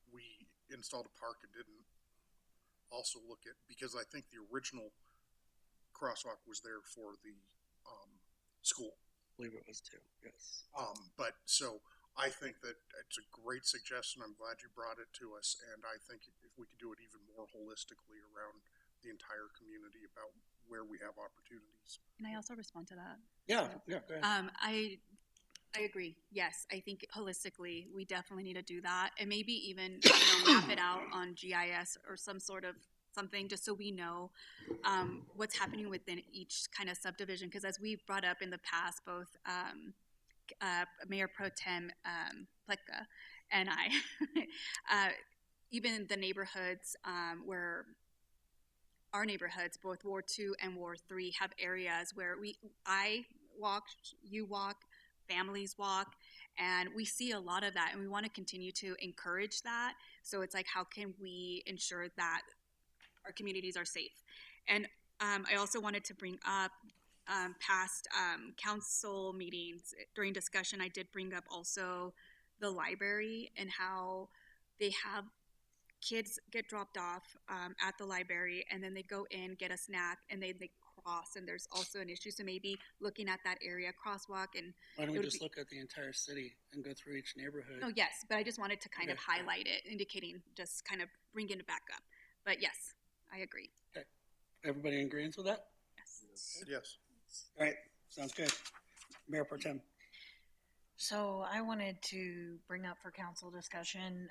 Speaker 4: we installed a park and didn't also look at, because I think the original crosswalk was there for the school.
Speaker 1: I believe it was too. Yes.
Speaker 4: But so I think that it's a great suggestion. I'm glad you brought it to us, and I think if we could do it even more holistically around the entire community about where we have opportunities.
Speaker 3: Can I also respond to that?
Speaker 1: Yeah. Go ahead.
Speaker 3: I agree. Yes, I think holistically we definitely need to do that, and maybe even map it out on GIS or some sort of something, just so we know what's happening within each kind of subdivision. Because as we've brought up in the past, both Mayor Pro Tem Pletka and I, even the neighborhoods where our neighborhoods, both Ward 2 and Ward 3, have areas where I walk, you walk, families walk, and we see a lot of that, and we want to continue to encourage that. So it's like, how can we ensure that our communities are safe? And I also wanted to bring up past council meetings. During discussion, I did bring up also the library and how they have kids get dropped off at the library, and then they go in, get a snack, and they cross, and there's also an issue. So maybe looking at that area crosswalk, and
Speaker 1: Why don't we
Speaker 3: it would
Speaker 1: just
Speaker 3: be-
Speaker 1: look at the entire city and go through each neighborhood?
Speaker 3: Oh yes, but I just wanted to kind of
Speaker 1: Okay.
Speaker 3: highlight it, indicating just kind of bringing it back up. But yes, I agree.
Speaker 1: Everybody in agreement with that?
Speaker 3: Yes.
Speaker 4: Yes.
Speaker 1: All right, sounds good. Mayor Pro Tem.
Speaker 13: So I wanted to bring up for council discussion,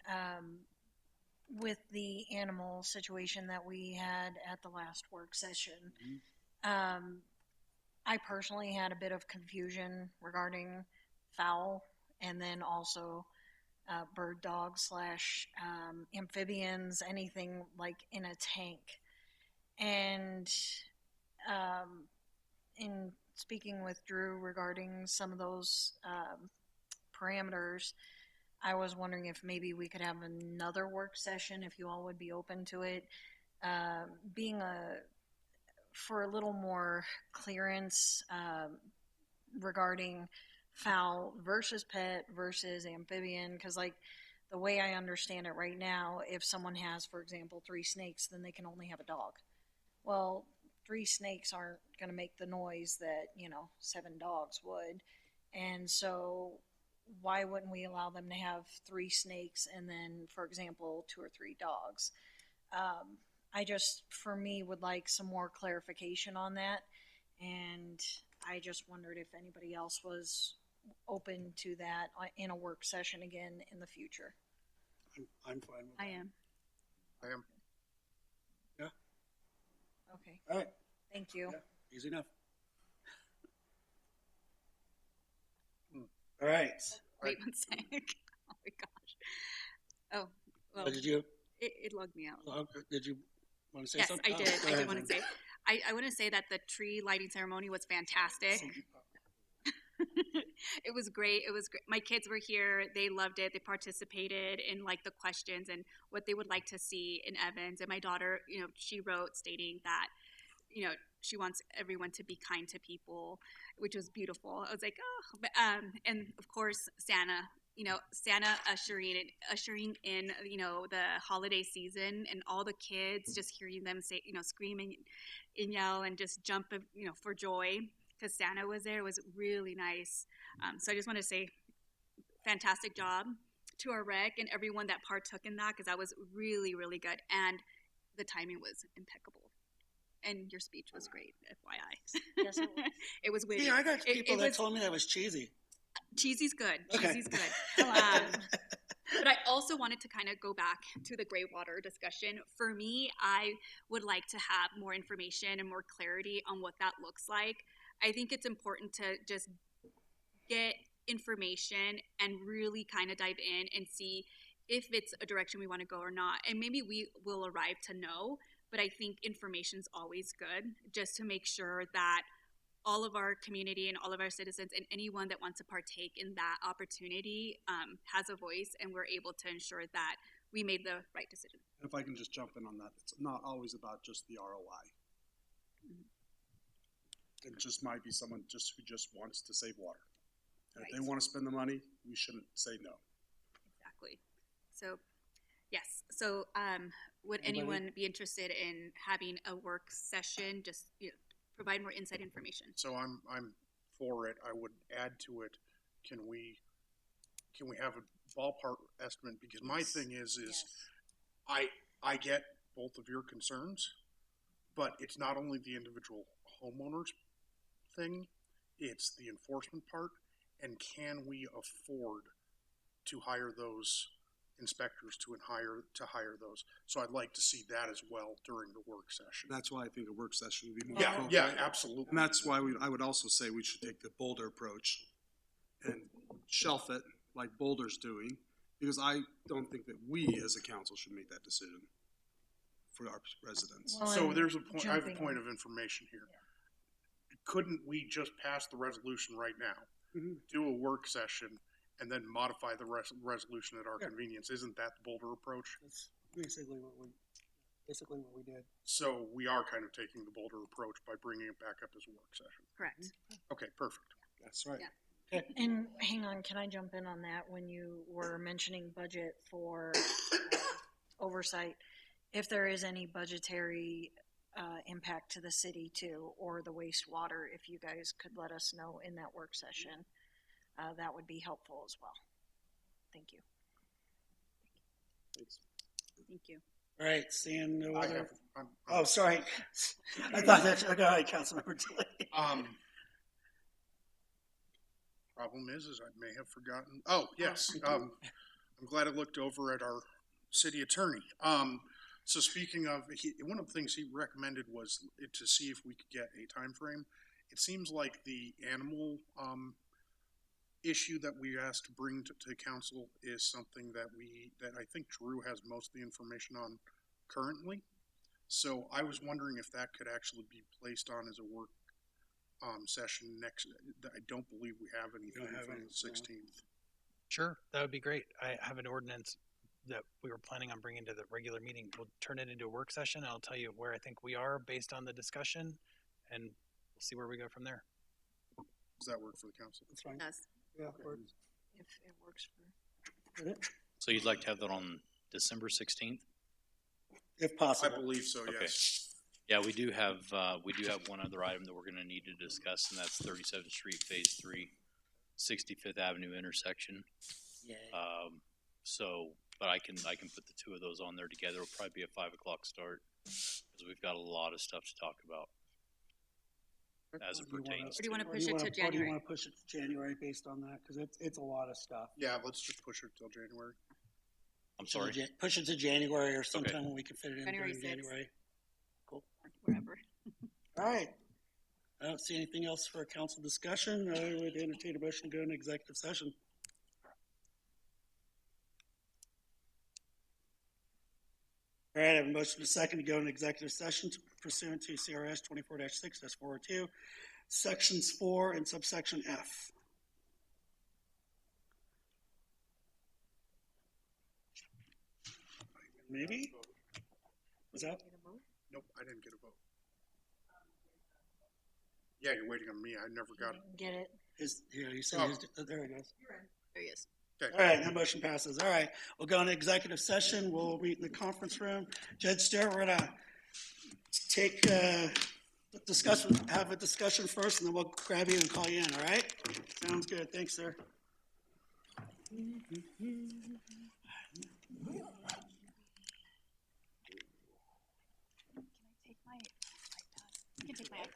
Speaker 13: with the animal situation that we had at the last work session. I personally had a bit of confusion regarding fowl and then also bird dog slash amphibians, anything like in a tank. And in speaking with Drew regarding some of those parameters, I was wondering if maybe we could have another work session, if you all would be open to it, for a little more clearance regarding fowl versus pet versus amphibian, because like the way I understand it right now, if someone has, for example, 3 snakes, then they can only have a dog. Well, 3 snakes aren't going to make the noise that 7 dogs would, and so why wouldn't we allow them to have 3 snakes and then, for example, 2 or 3 dogs? I just, for me, would like some more clarification on that, and I just wondered if anybody else was open to that in a work session again in the future.
Speaker 1: I'm fine with that.
Speaker 3: I am.
Speaker 4: I am.
Speaker 1: Yeah,
Speaker 13: Okay,
Speaker 1: all right,
Speaker 13: thank you.
Speaker 1: yeah, easy enough. All right.
Speaker 3: Wait one sec. Oh my gosh. Oh well,
Speaker 1: Did you,
Speaker 3: it logged me out.
Speaker 1: did you want to say
Speaker 3: Yes,
Speaker 1: something?
Speaker 3: I did.
Speaker 1: Go
Speaker 3: I
Speaker 1: ahead,
Speaker 3: did want to
Speaker 1: then.
Speaker 3: say. I want to say that the tree lighting ceremony was fantastic. It was great. It was great. My kids were here. They loved it. They participated in like the questions and what they would like to see in Evans. And my daughter, she wrote stating that, she wants everyone to be kind to people, which was beautiful. I was like, oh, but, and of course Santa. Santa ushering in, the holiday season, and all the kids, just hearing them say, scream and yell and just jump, for joy because Santa was there, was really nice. So I just want to say fantastic job to our rec and everyone that partook in that, because that was really, really good. And the timing was impeccable. And your speech was great, FYI.
Speaker 13: Yes, it was.
Speaker 3: It was witty.
Speaker 1: Yeah, I got people
Speaker 3: it
Speaker 1: that
Speaker 3: was,
Speaker 1: told me that was cheesy.
Speaker 3: Cheesy's good.
Speaker 1: Okay.
Speaker 3: Cheesy's good. But I also wanted to kind of go back to the gray water discussion. For me, I would like to have more information and more clarity on what that looks like. I think it's important to just get information and really kind of dive in and see if it's a direction we want to go or not. And maybe we will arrive to know, but I think information's always good, just to make sure that all of our community and all of our citizens and anyone that wants to partake in that opportunity has a voice, and we're able to ensure that we made the right decision.
Speaker 14: If I can just jump in on that, it's not always about just the ROI. It just might be someone who just wants to save water. And if they
Speaker 3: Right.
Speaker 14: want to spend the money, we shouldn't say no.
Speaker 3: Exactly. So, yes. So, would
Speaker 1: Anybody?
Speaker 3: anyone be interested in having a work session, just provide more inside information?
Speaker 4: So I'm for it. I would add to it. Can we have a ballpark estimate? Because my thing is I get both of your concerns, but it's not only the individual homeowners thing, it's the enforcement part. And can we afford to hire those inspectors to hire those? So I'd like to see that as well during the work session.
Speaker 14: That's why I think a work session would be more
Speaker 4: Yeah,
Speaker 14: appropriate.
Speaker 4: absolutely.
Speaker 14: And that's why I would also say we should take the Boulder approach and shelf it like Boulder's doing, because I don't think that we as a council should make that decision for our residents.
Speaker 13: Well,
Speaker 4: So
Speaker 13: and
Speaker 4: there's a point. I have a
Speaker 13: jumping-
Speaker 4: point of information here. Couldn't we just pass the resolution right now, do a work session, and then modify the resolution at our
Speaker 1: Yeah.
Speaker 4: convenience? Isn't that the Boulder approach?
Speaker 1: That's basically what we did.
Speaker 4: So we are kind of taking the Boulder approach by bringing it back up as a work session.
Speaker 3: Correct.
Speaker 4: Okay, perfect.
Speaker 14: That's right.
Speaker 3: Yeah.
Speaker 13: And hang on, can I jump in on that when you were mentioning budget for oversight, if there is any budgetary impact to the city too, or the wastewater, if you guys could let us know in that work session, that would be helpful as well. Thank you.
Speaker 3: Thank you.
Speaker 1: All right, seeing no
Speaker 4: I
Speaker 1: other.
Speaker 4: have,
Speaker 1: Oh, sorry. I thought that. Go ahead, Councilmember Delaney.
Speaker 4: Problem is I may have forgotten. Oh, yes. I'm glad I looked over at our city attorney. So speaking of, one of the things he recommended was to see if we could get a time frame. It seems like the animal issue that we asked to bring to council is something that I think Drew has most of the information on currently. So I was wondering if that could actually be placed on as a work session next. I don't believe we have anything from the 16th.
Speaker 12: Sure, that would be great. I have an ordinance that we were planning on bringing to the regular meeting. We'll turn it into a work session. I'll tell you where I think we are based on the discussion, and we'll see where we go from there.
Speaker 4: Does that work for the council?
Speaker 1: That's fine.
Speaker 3: Yes.
Speaker 1: Yeah, it works.
Speaker 13: If it works for.
Speaker 11: So you'd like to have that on December 16th?
Speaker 1: If
Speaker 4: I
Speaker 1: possible.
Speaker 4: believe so,
Speaker 11: Okay.
Speaker 4: yes.
Speaker 11: Yeah, we do have one other item that we're going to need to discuss, and that's 37th Street Phase 3, 65th Avenue intersection.
Speaker 1: Yeah.
Speaker 11: But I can put the two of those on there together. It'll probably be a 5 o'clock start because we've got a lot of stuff to talk about as it pertains.
Speaker 3: Or do you want to
Speaker 1: Or
Speaker 3: push it to
Speaker 1: Or do you
Speaker 3: January?
Speaker 1: want to push it to January based on that? Because it's a lot of stuff.
Speaker 4: Yeah, let's just push it till January.
Speaker 11: I'm sorry.
Speaker 1: Push it to January or sometime when we can fit it in
Speaker 3: January
Speaker 1: during
Speaker 3: 6th.
Speaker 1: January. Cool.
Speaker 3: Wherever.
Speaker 1: All right. I don't see anything else for a council discussion. I would entertain a motion to go into executive session. All right, I have a motion to second to go into executive session pursuant to CRS 24-6-402, sections 4 and subsection F. Maybe? Was that?
Speaker 4: Nope, I didn't get a vote. Yeah, you're waiting on me. I never got it.
Speaker 13: Get it?
Speaker 1: You said there it goes.
Speaker 3: There he is.
Speaker 4: Okay.
Speaker 1: All right, that motion passes. All right, we'll go into executive session. We'll meet in the conference room. Judge Stewart, we're gonna have a discussion first, and then we'll grab you and call you in, all right? Sounds good. Thanks, sir.
Speaker 3: Can I take my iPad? You can take my iPad.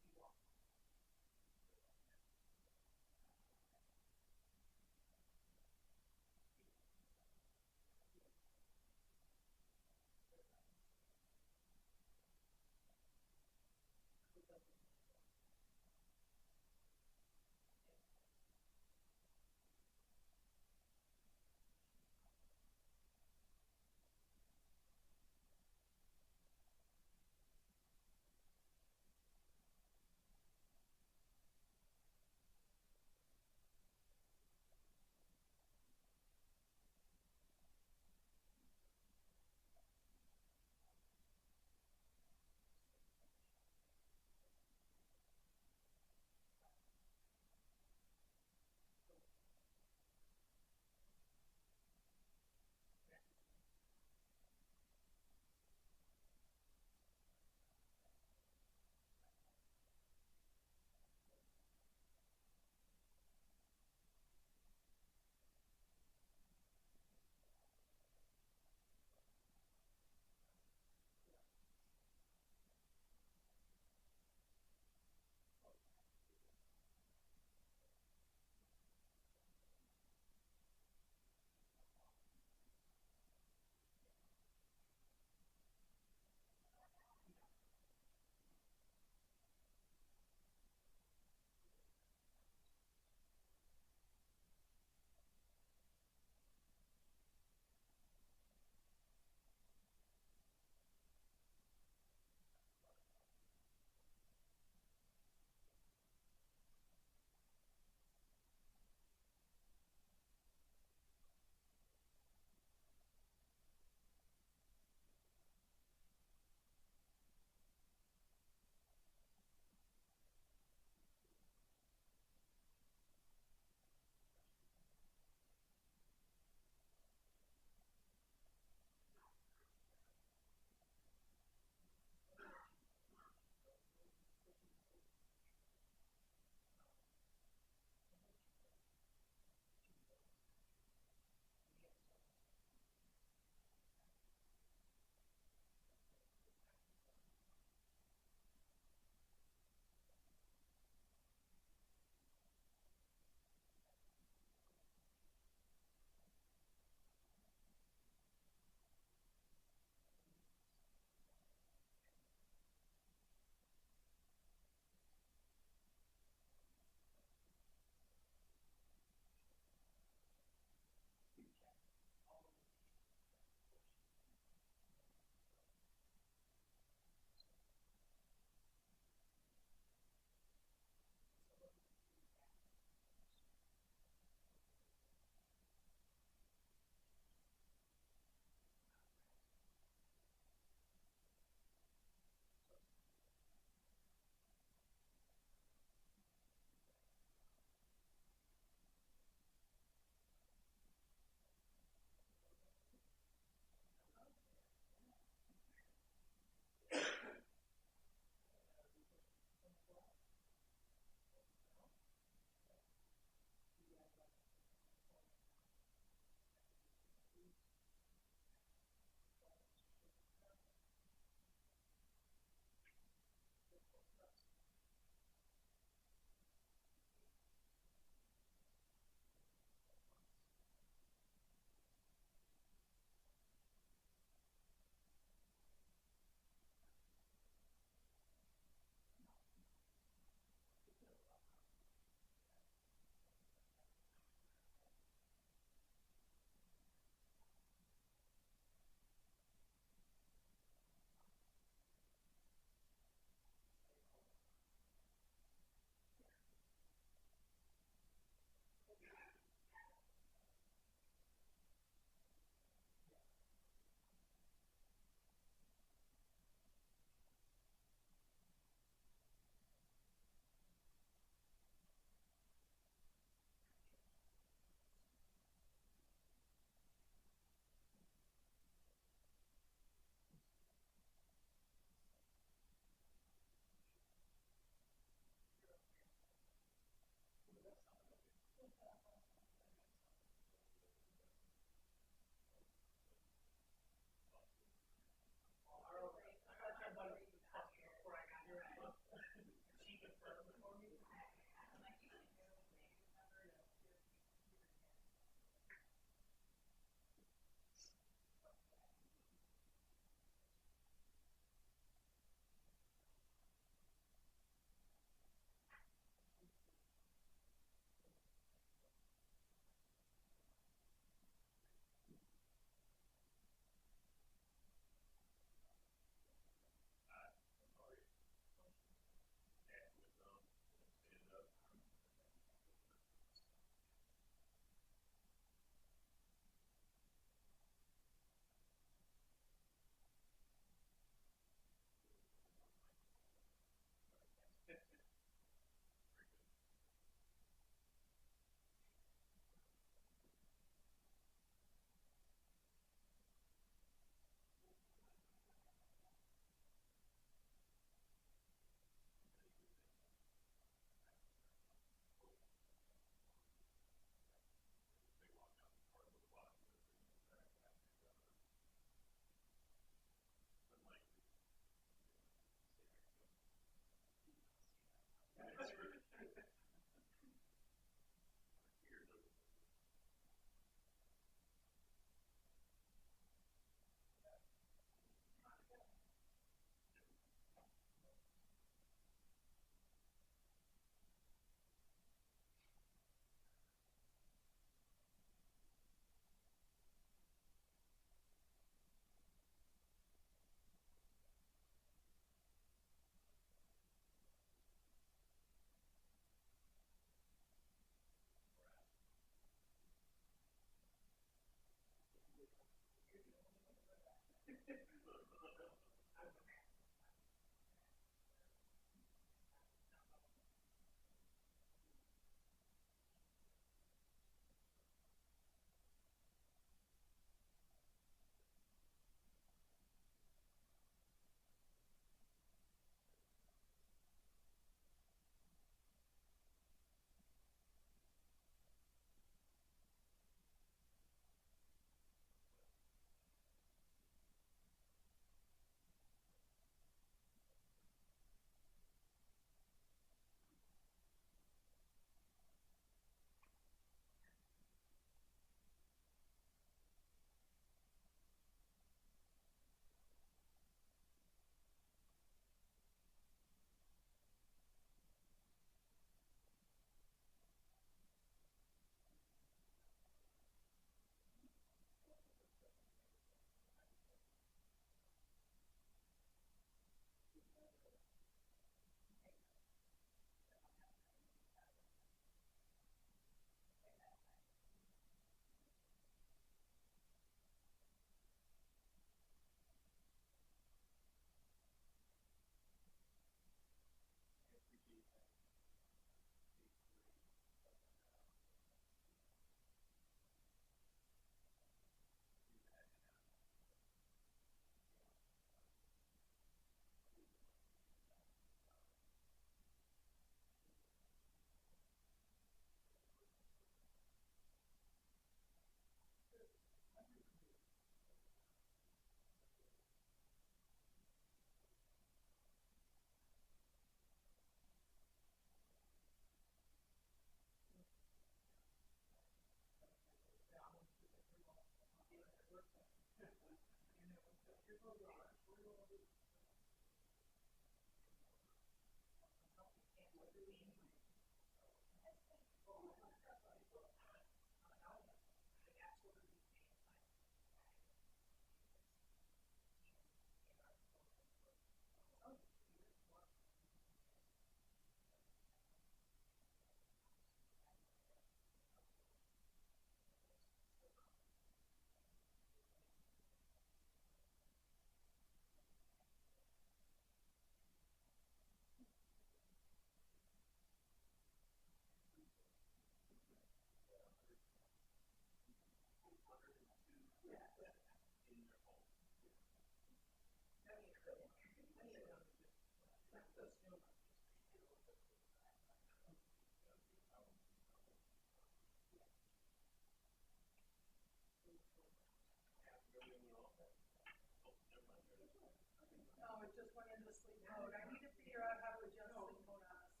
Speaker 2: No, it just went into sleep mode. I need to figure out how to adjust sleep mode on this.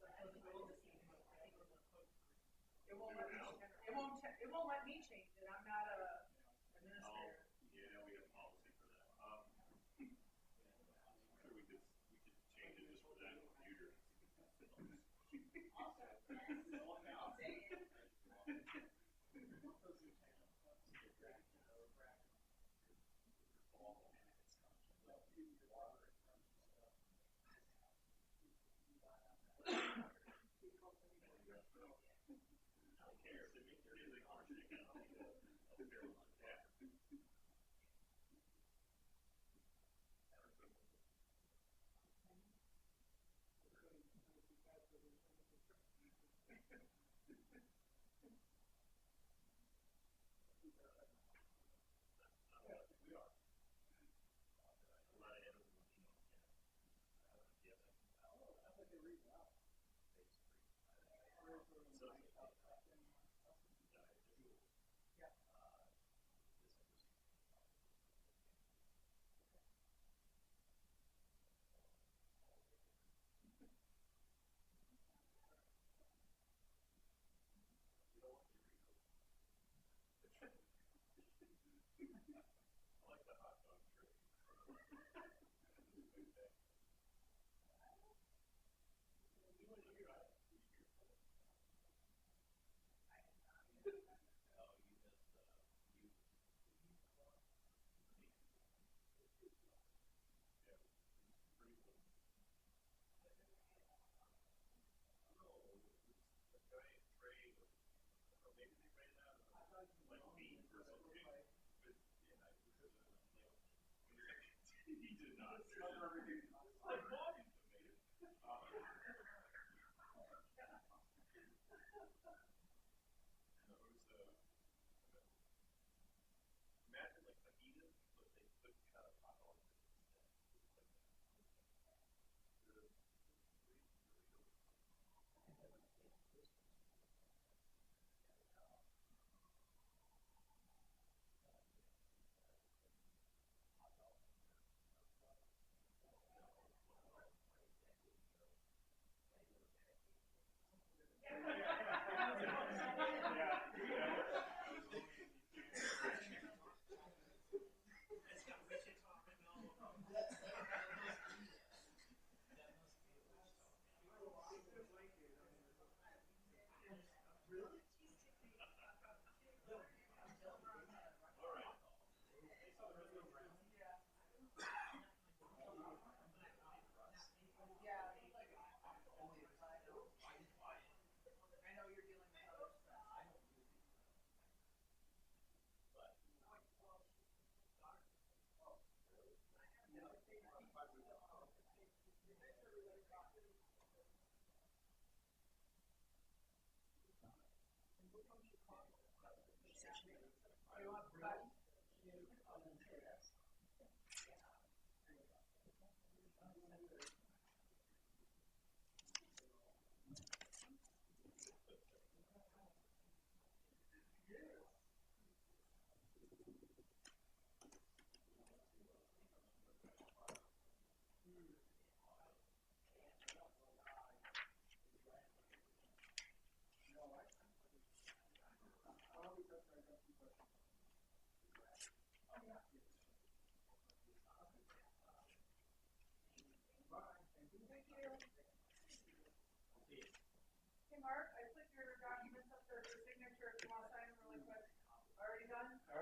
Speaker 2: It won't let me, it won't let me change it. I'm not a administrator.
Speaker 11: Yeah, we have a policy for that. Sure, we could change it just for that computer.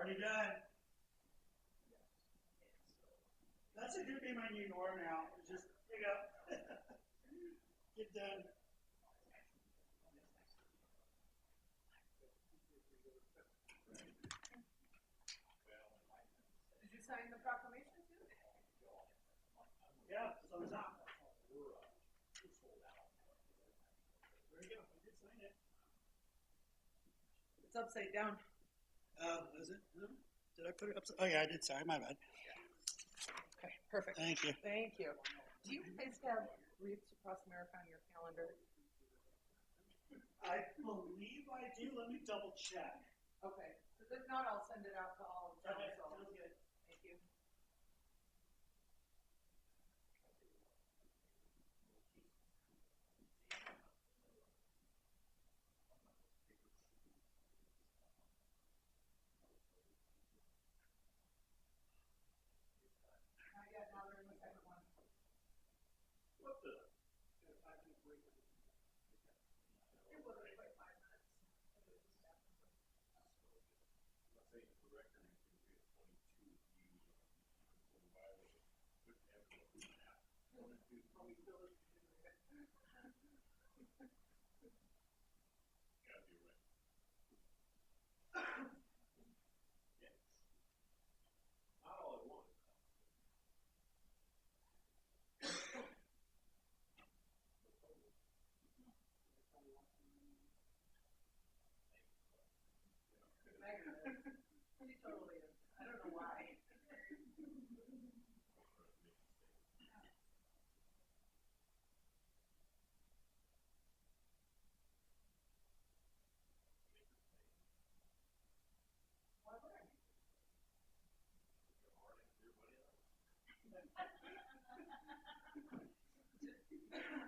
Speaker 1: Already done. That's gonna be my new norm now. Just pick up. Get done.
Speaker 2: Did you sign the proclamation too?
Speaker 1: Yeah, it's on the top. There you go. I did sign it.
Speaker 2: It's upside down.
Speaker 1: Oh, is it? No? Did I put it upside? Oh yeah, I did. Sorry, my bad.
Speaker 2: Okay, perfect.
Speaker 1: Thank you.
Speaker 2: Thank you. Do you guys have Wreaths Across America on your calendar?
Speaker 1: I believe I do. Let me double check.
Speaker 2: Okay, because if not, I'll send it out to all of them.
Speaker 1: Okay,
Speaker 2: So,
Speaker 1: sounds good.
Speaker 2: thank you. Not yet, now they're in the second one.
Speaker 1: What the?
Speaker 2: It was like 5 minutes. He totally is. I don't know why. Why would I?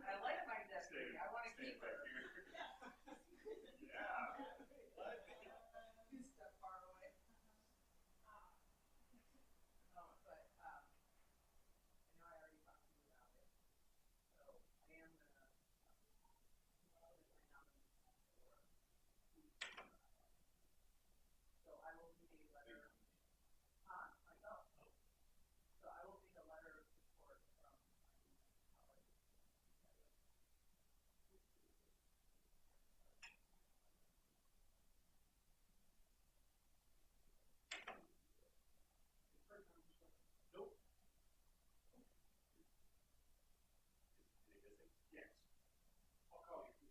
Speaker 2: I like my deputy. I want to keep her. You step far away. Oh, but I know I already talked to you about it. So I am gonna put my nomination for. So I will need a letter. Myself. So I will need a letter of support from. Nope. Yes. I'll call you.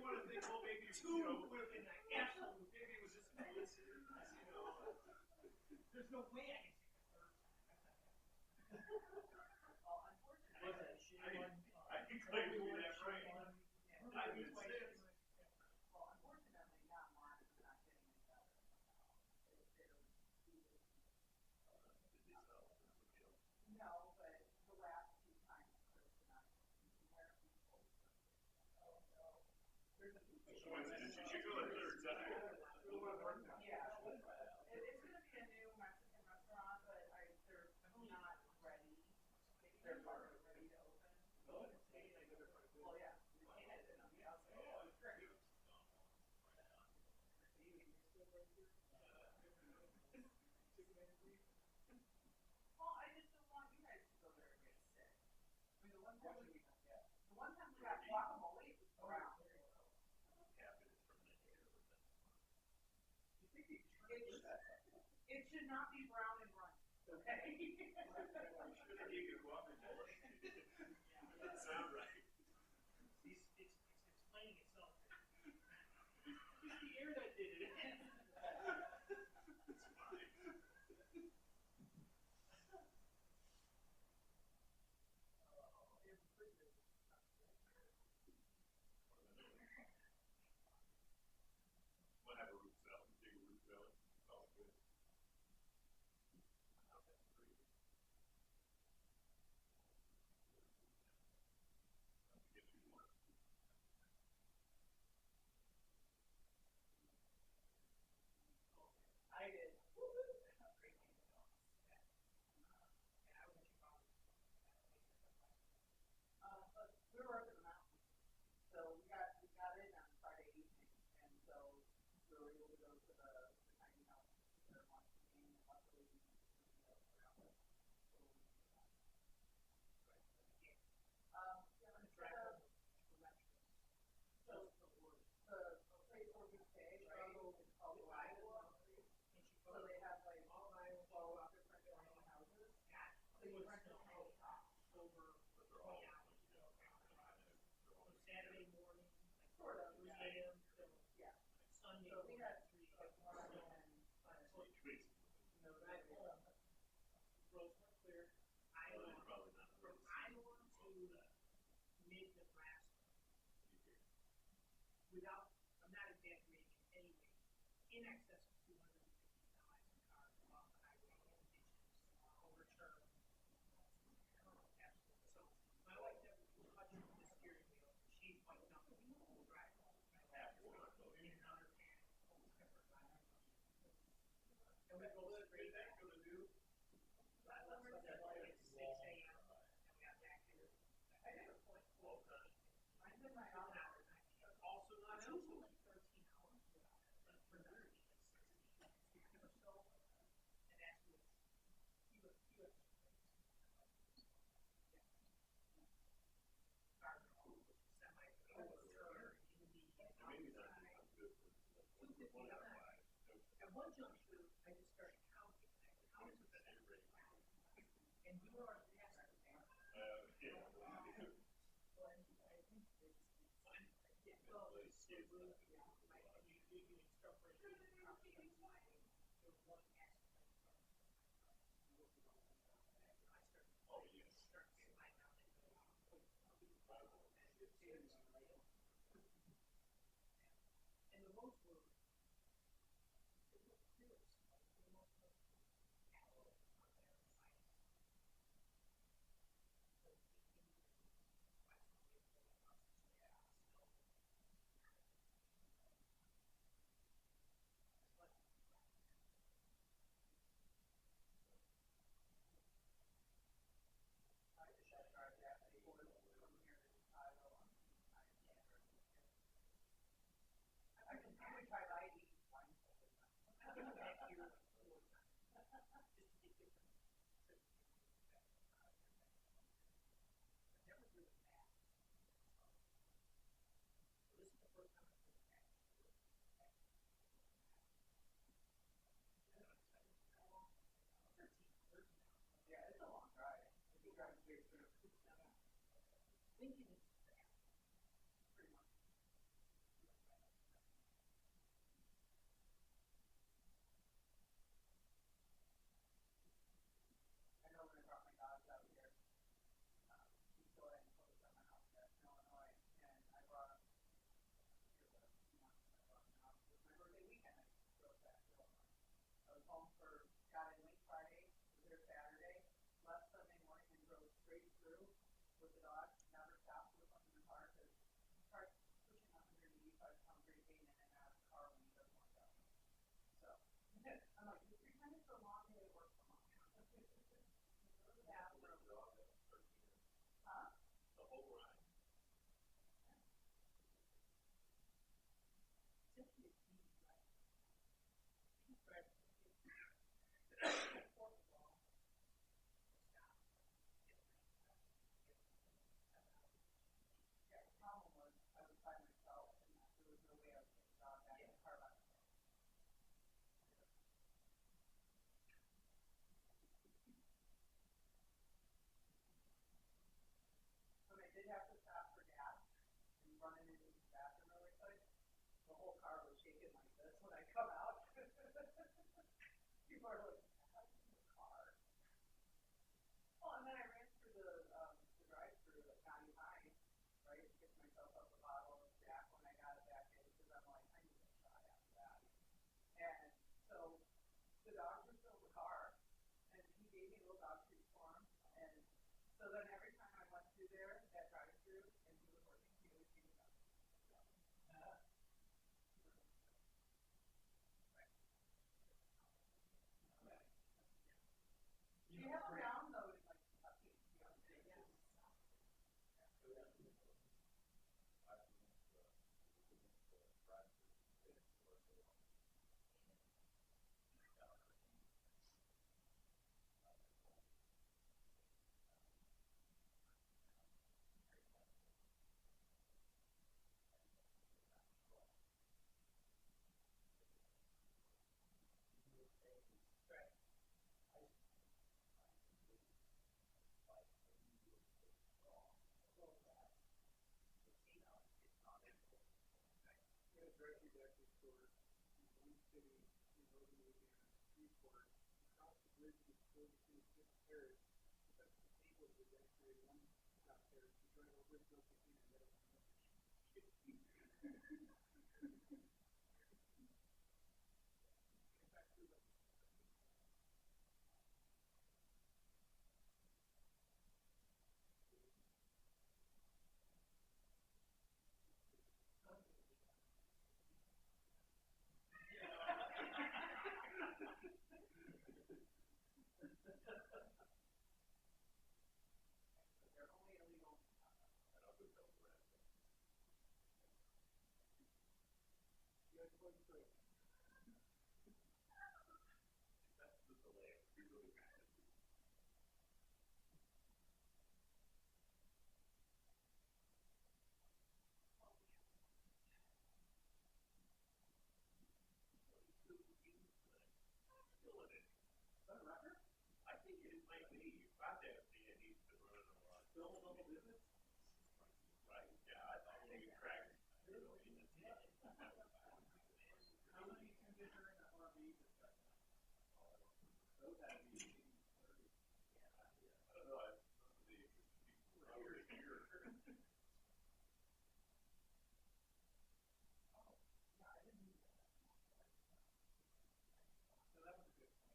Speaker 15: want to think, well, maybe two would have been like absolute. Maybe it was just a coincidence, you know. There's no way I can take a third time.
Speaker 2: Well, unfortunately,
Speaker 15: I can claim to be that right. I can say it.
Speaker 2: well, unfortunately, not mine is not getting any better. No, but the last two times, Chris and I, where we both. There's a
Speaker 15: Coincidence, you should go a third time.
Speaker 2: Yeah, it's gonna be a new Mexican restaurant, but they're not ready. They're hardly ready to open. Well, yeah, we painted it on the outside. It's great. Well, I just don't want you guys to go there and get sick. I mean, the one time we got guacamole, it was brown. It should not be brown and runny, okay?
Speaker 15: Doesn't sound right. It's explaining itself. It's the air that did it. It's fine. We'll have a root salad, big root salad. It's all good.
Speaker 2: I did. But we were up in the mountains, so we got in on Friday evening, and so we were able to go to the tiny house there once again, and luckily we around it. Yeah, instead of so the place where we stay, it's called Iowa. So they have like 12 different tiny houses. So you rent a whole house over 20 hours.
Speaker 15: Saturday morning,
Speaker 2: Sort of.
Speaker 15: 3 a.m. till
Speaker 2: Yeah.
Speaker 15: Sunday.
Speaker 2: So we had
Speaker 15: morning,
Speaker 2: 3 one and
Speaker 15: roads were clear. Iowa, from Iowa to mid-Nebraska, without, I'm not exaggerating in any way, in excess of 250,000 cars along the highway in ditches, overturned. Absolutely. So my wife never touched the steering wheel. She's quite comfortable driving. In another van. And we go straight back to the new. I left Sunday morning at 6 a.m. and we got back here. I had a point. Well done.
Speaker 2: I did my own hours.
Speaker 15: Also not also like 13 hours for 30, like 16. Or so. And that's with few extra things. Semi-turner in the outside. At one juncture, I just started counting. I counted and we were on the past. And the roads were clear.
Speaker 2: home got in late Friday, was there Saturday, left Sunday morning and drove straight through with the dog, never stopped with him in the car, because the car's pushing 185-pound Great Dane in and out of the car when he doesn't want to go. So, I'm like, you're 3 times so long, they work from home. Huh?
Speaker 11: The whole ride.
Speaker 2: Yeah, the problem was I was by myself and there was no way I would get the dog back in the car by myself. When I did have to stop for gas and run into the bathroom really quick, the whole car was shaking like this when I come out. People are like, "How's in the car?" Well, and then I ran through the drive-through at County High, right, to get myself up a bottle of Jack when I got it back in, because I'm like, I need a shot after that. And so the dogs were still in the car, and he gave me a little dog treat for him, and so then every time I went through there, that drive-through, and he was working, he always gave me dog treats. Do you have them down though in like Kentucky? Yeah. We had a grocery store in one city in northern Louisiana, Shreveport, across the bridge before the city Fifth Parish. That's the table was actually one stop there. You drive over to North Louisiana and get They're only illegal. You have to go through it. That's the delay. We really got it. I think it might be. You got that. It needs to run a lot. Still a double digits? Right. Yeah, I thought we tracked. How many consider in the RV discussion? Those had to be 30. Yeah. I don't know. Some of the people are here. Oh, yeah, I didn't need that. So that was a good point.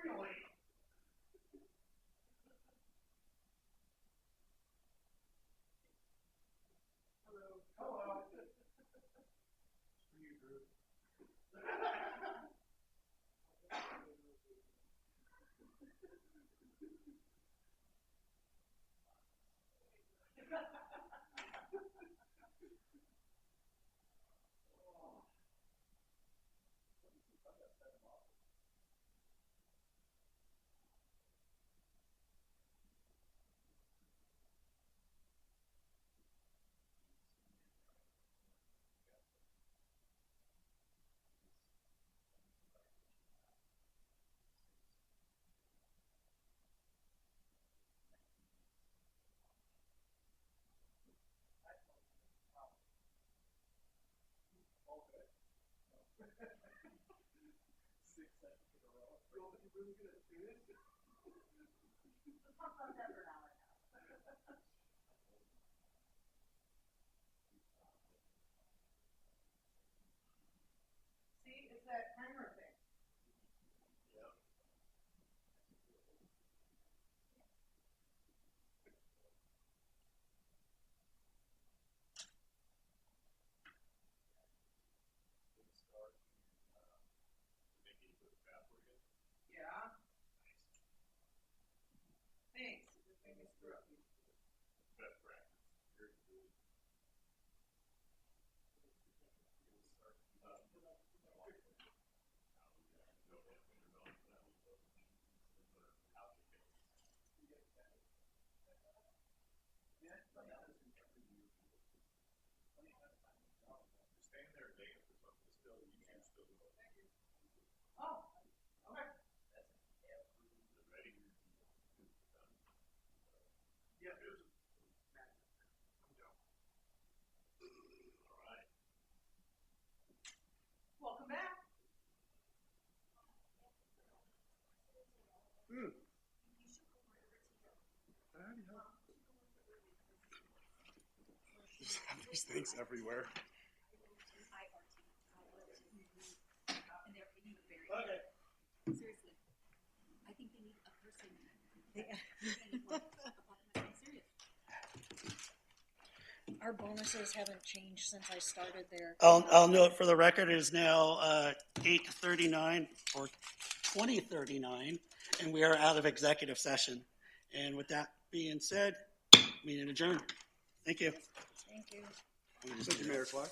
Speaker 15: Really? Hello. See, it's that timer thing. Yeah. Thanks. It just made me screw up. Oh, okay. Yeah, it was. Welcome back.
Speaker 14: There's things everywhere.
Speaker 3: Okay. Seriously, I think they need a person. Serious.
Speaker 13: Our bonuses haven't changed since I started there.
Speaker 1: I'll note for the record, it is now 8:39 or 20:39, and we are out of executive session. And with that being said, meeting adjourned. Thank you.
Speaker 13: Thank you.
Speaker 14: Thank you, Mayor Clark.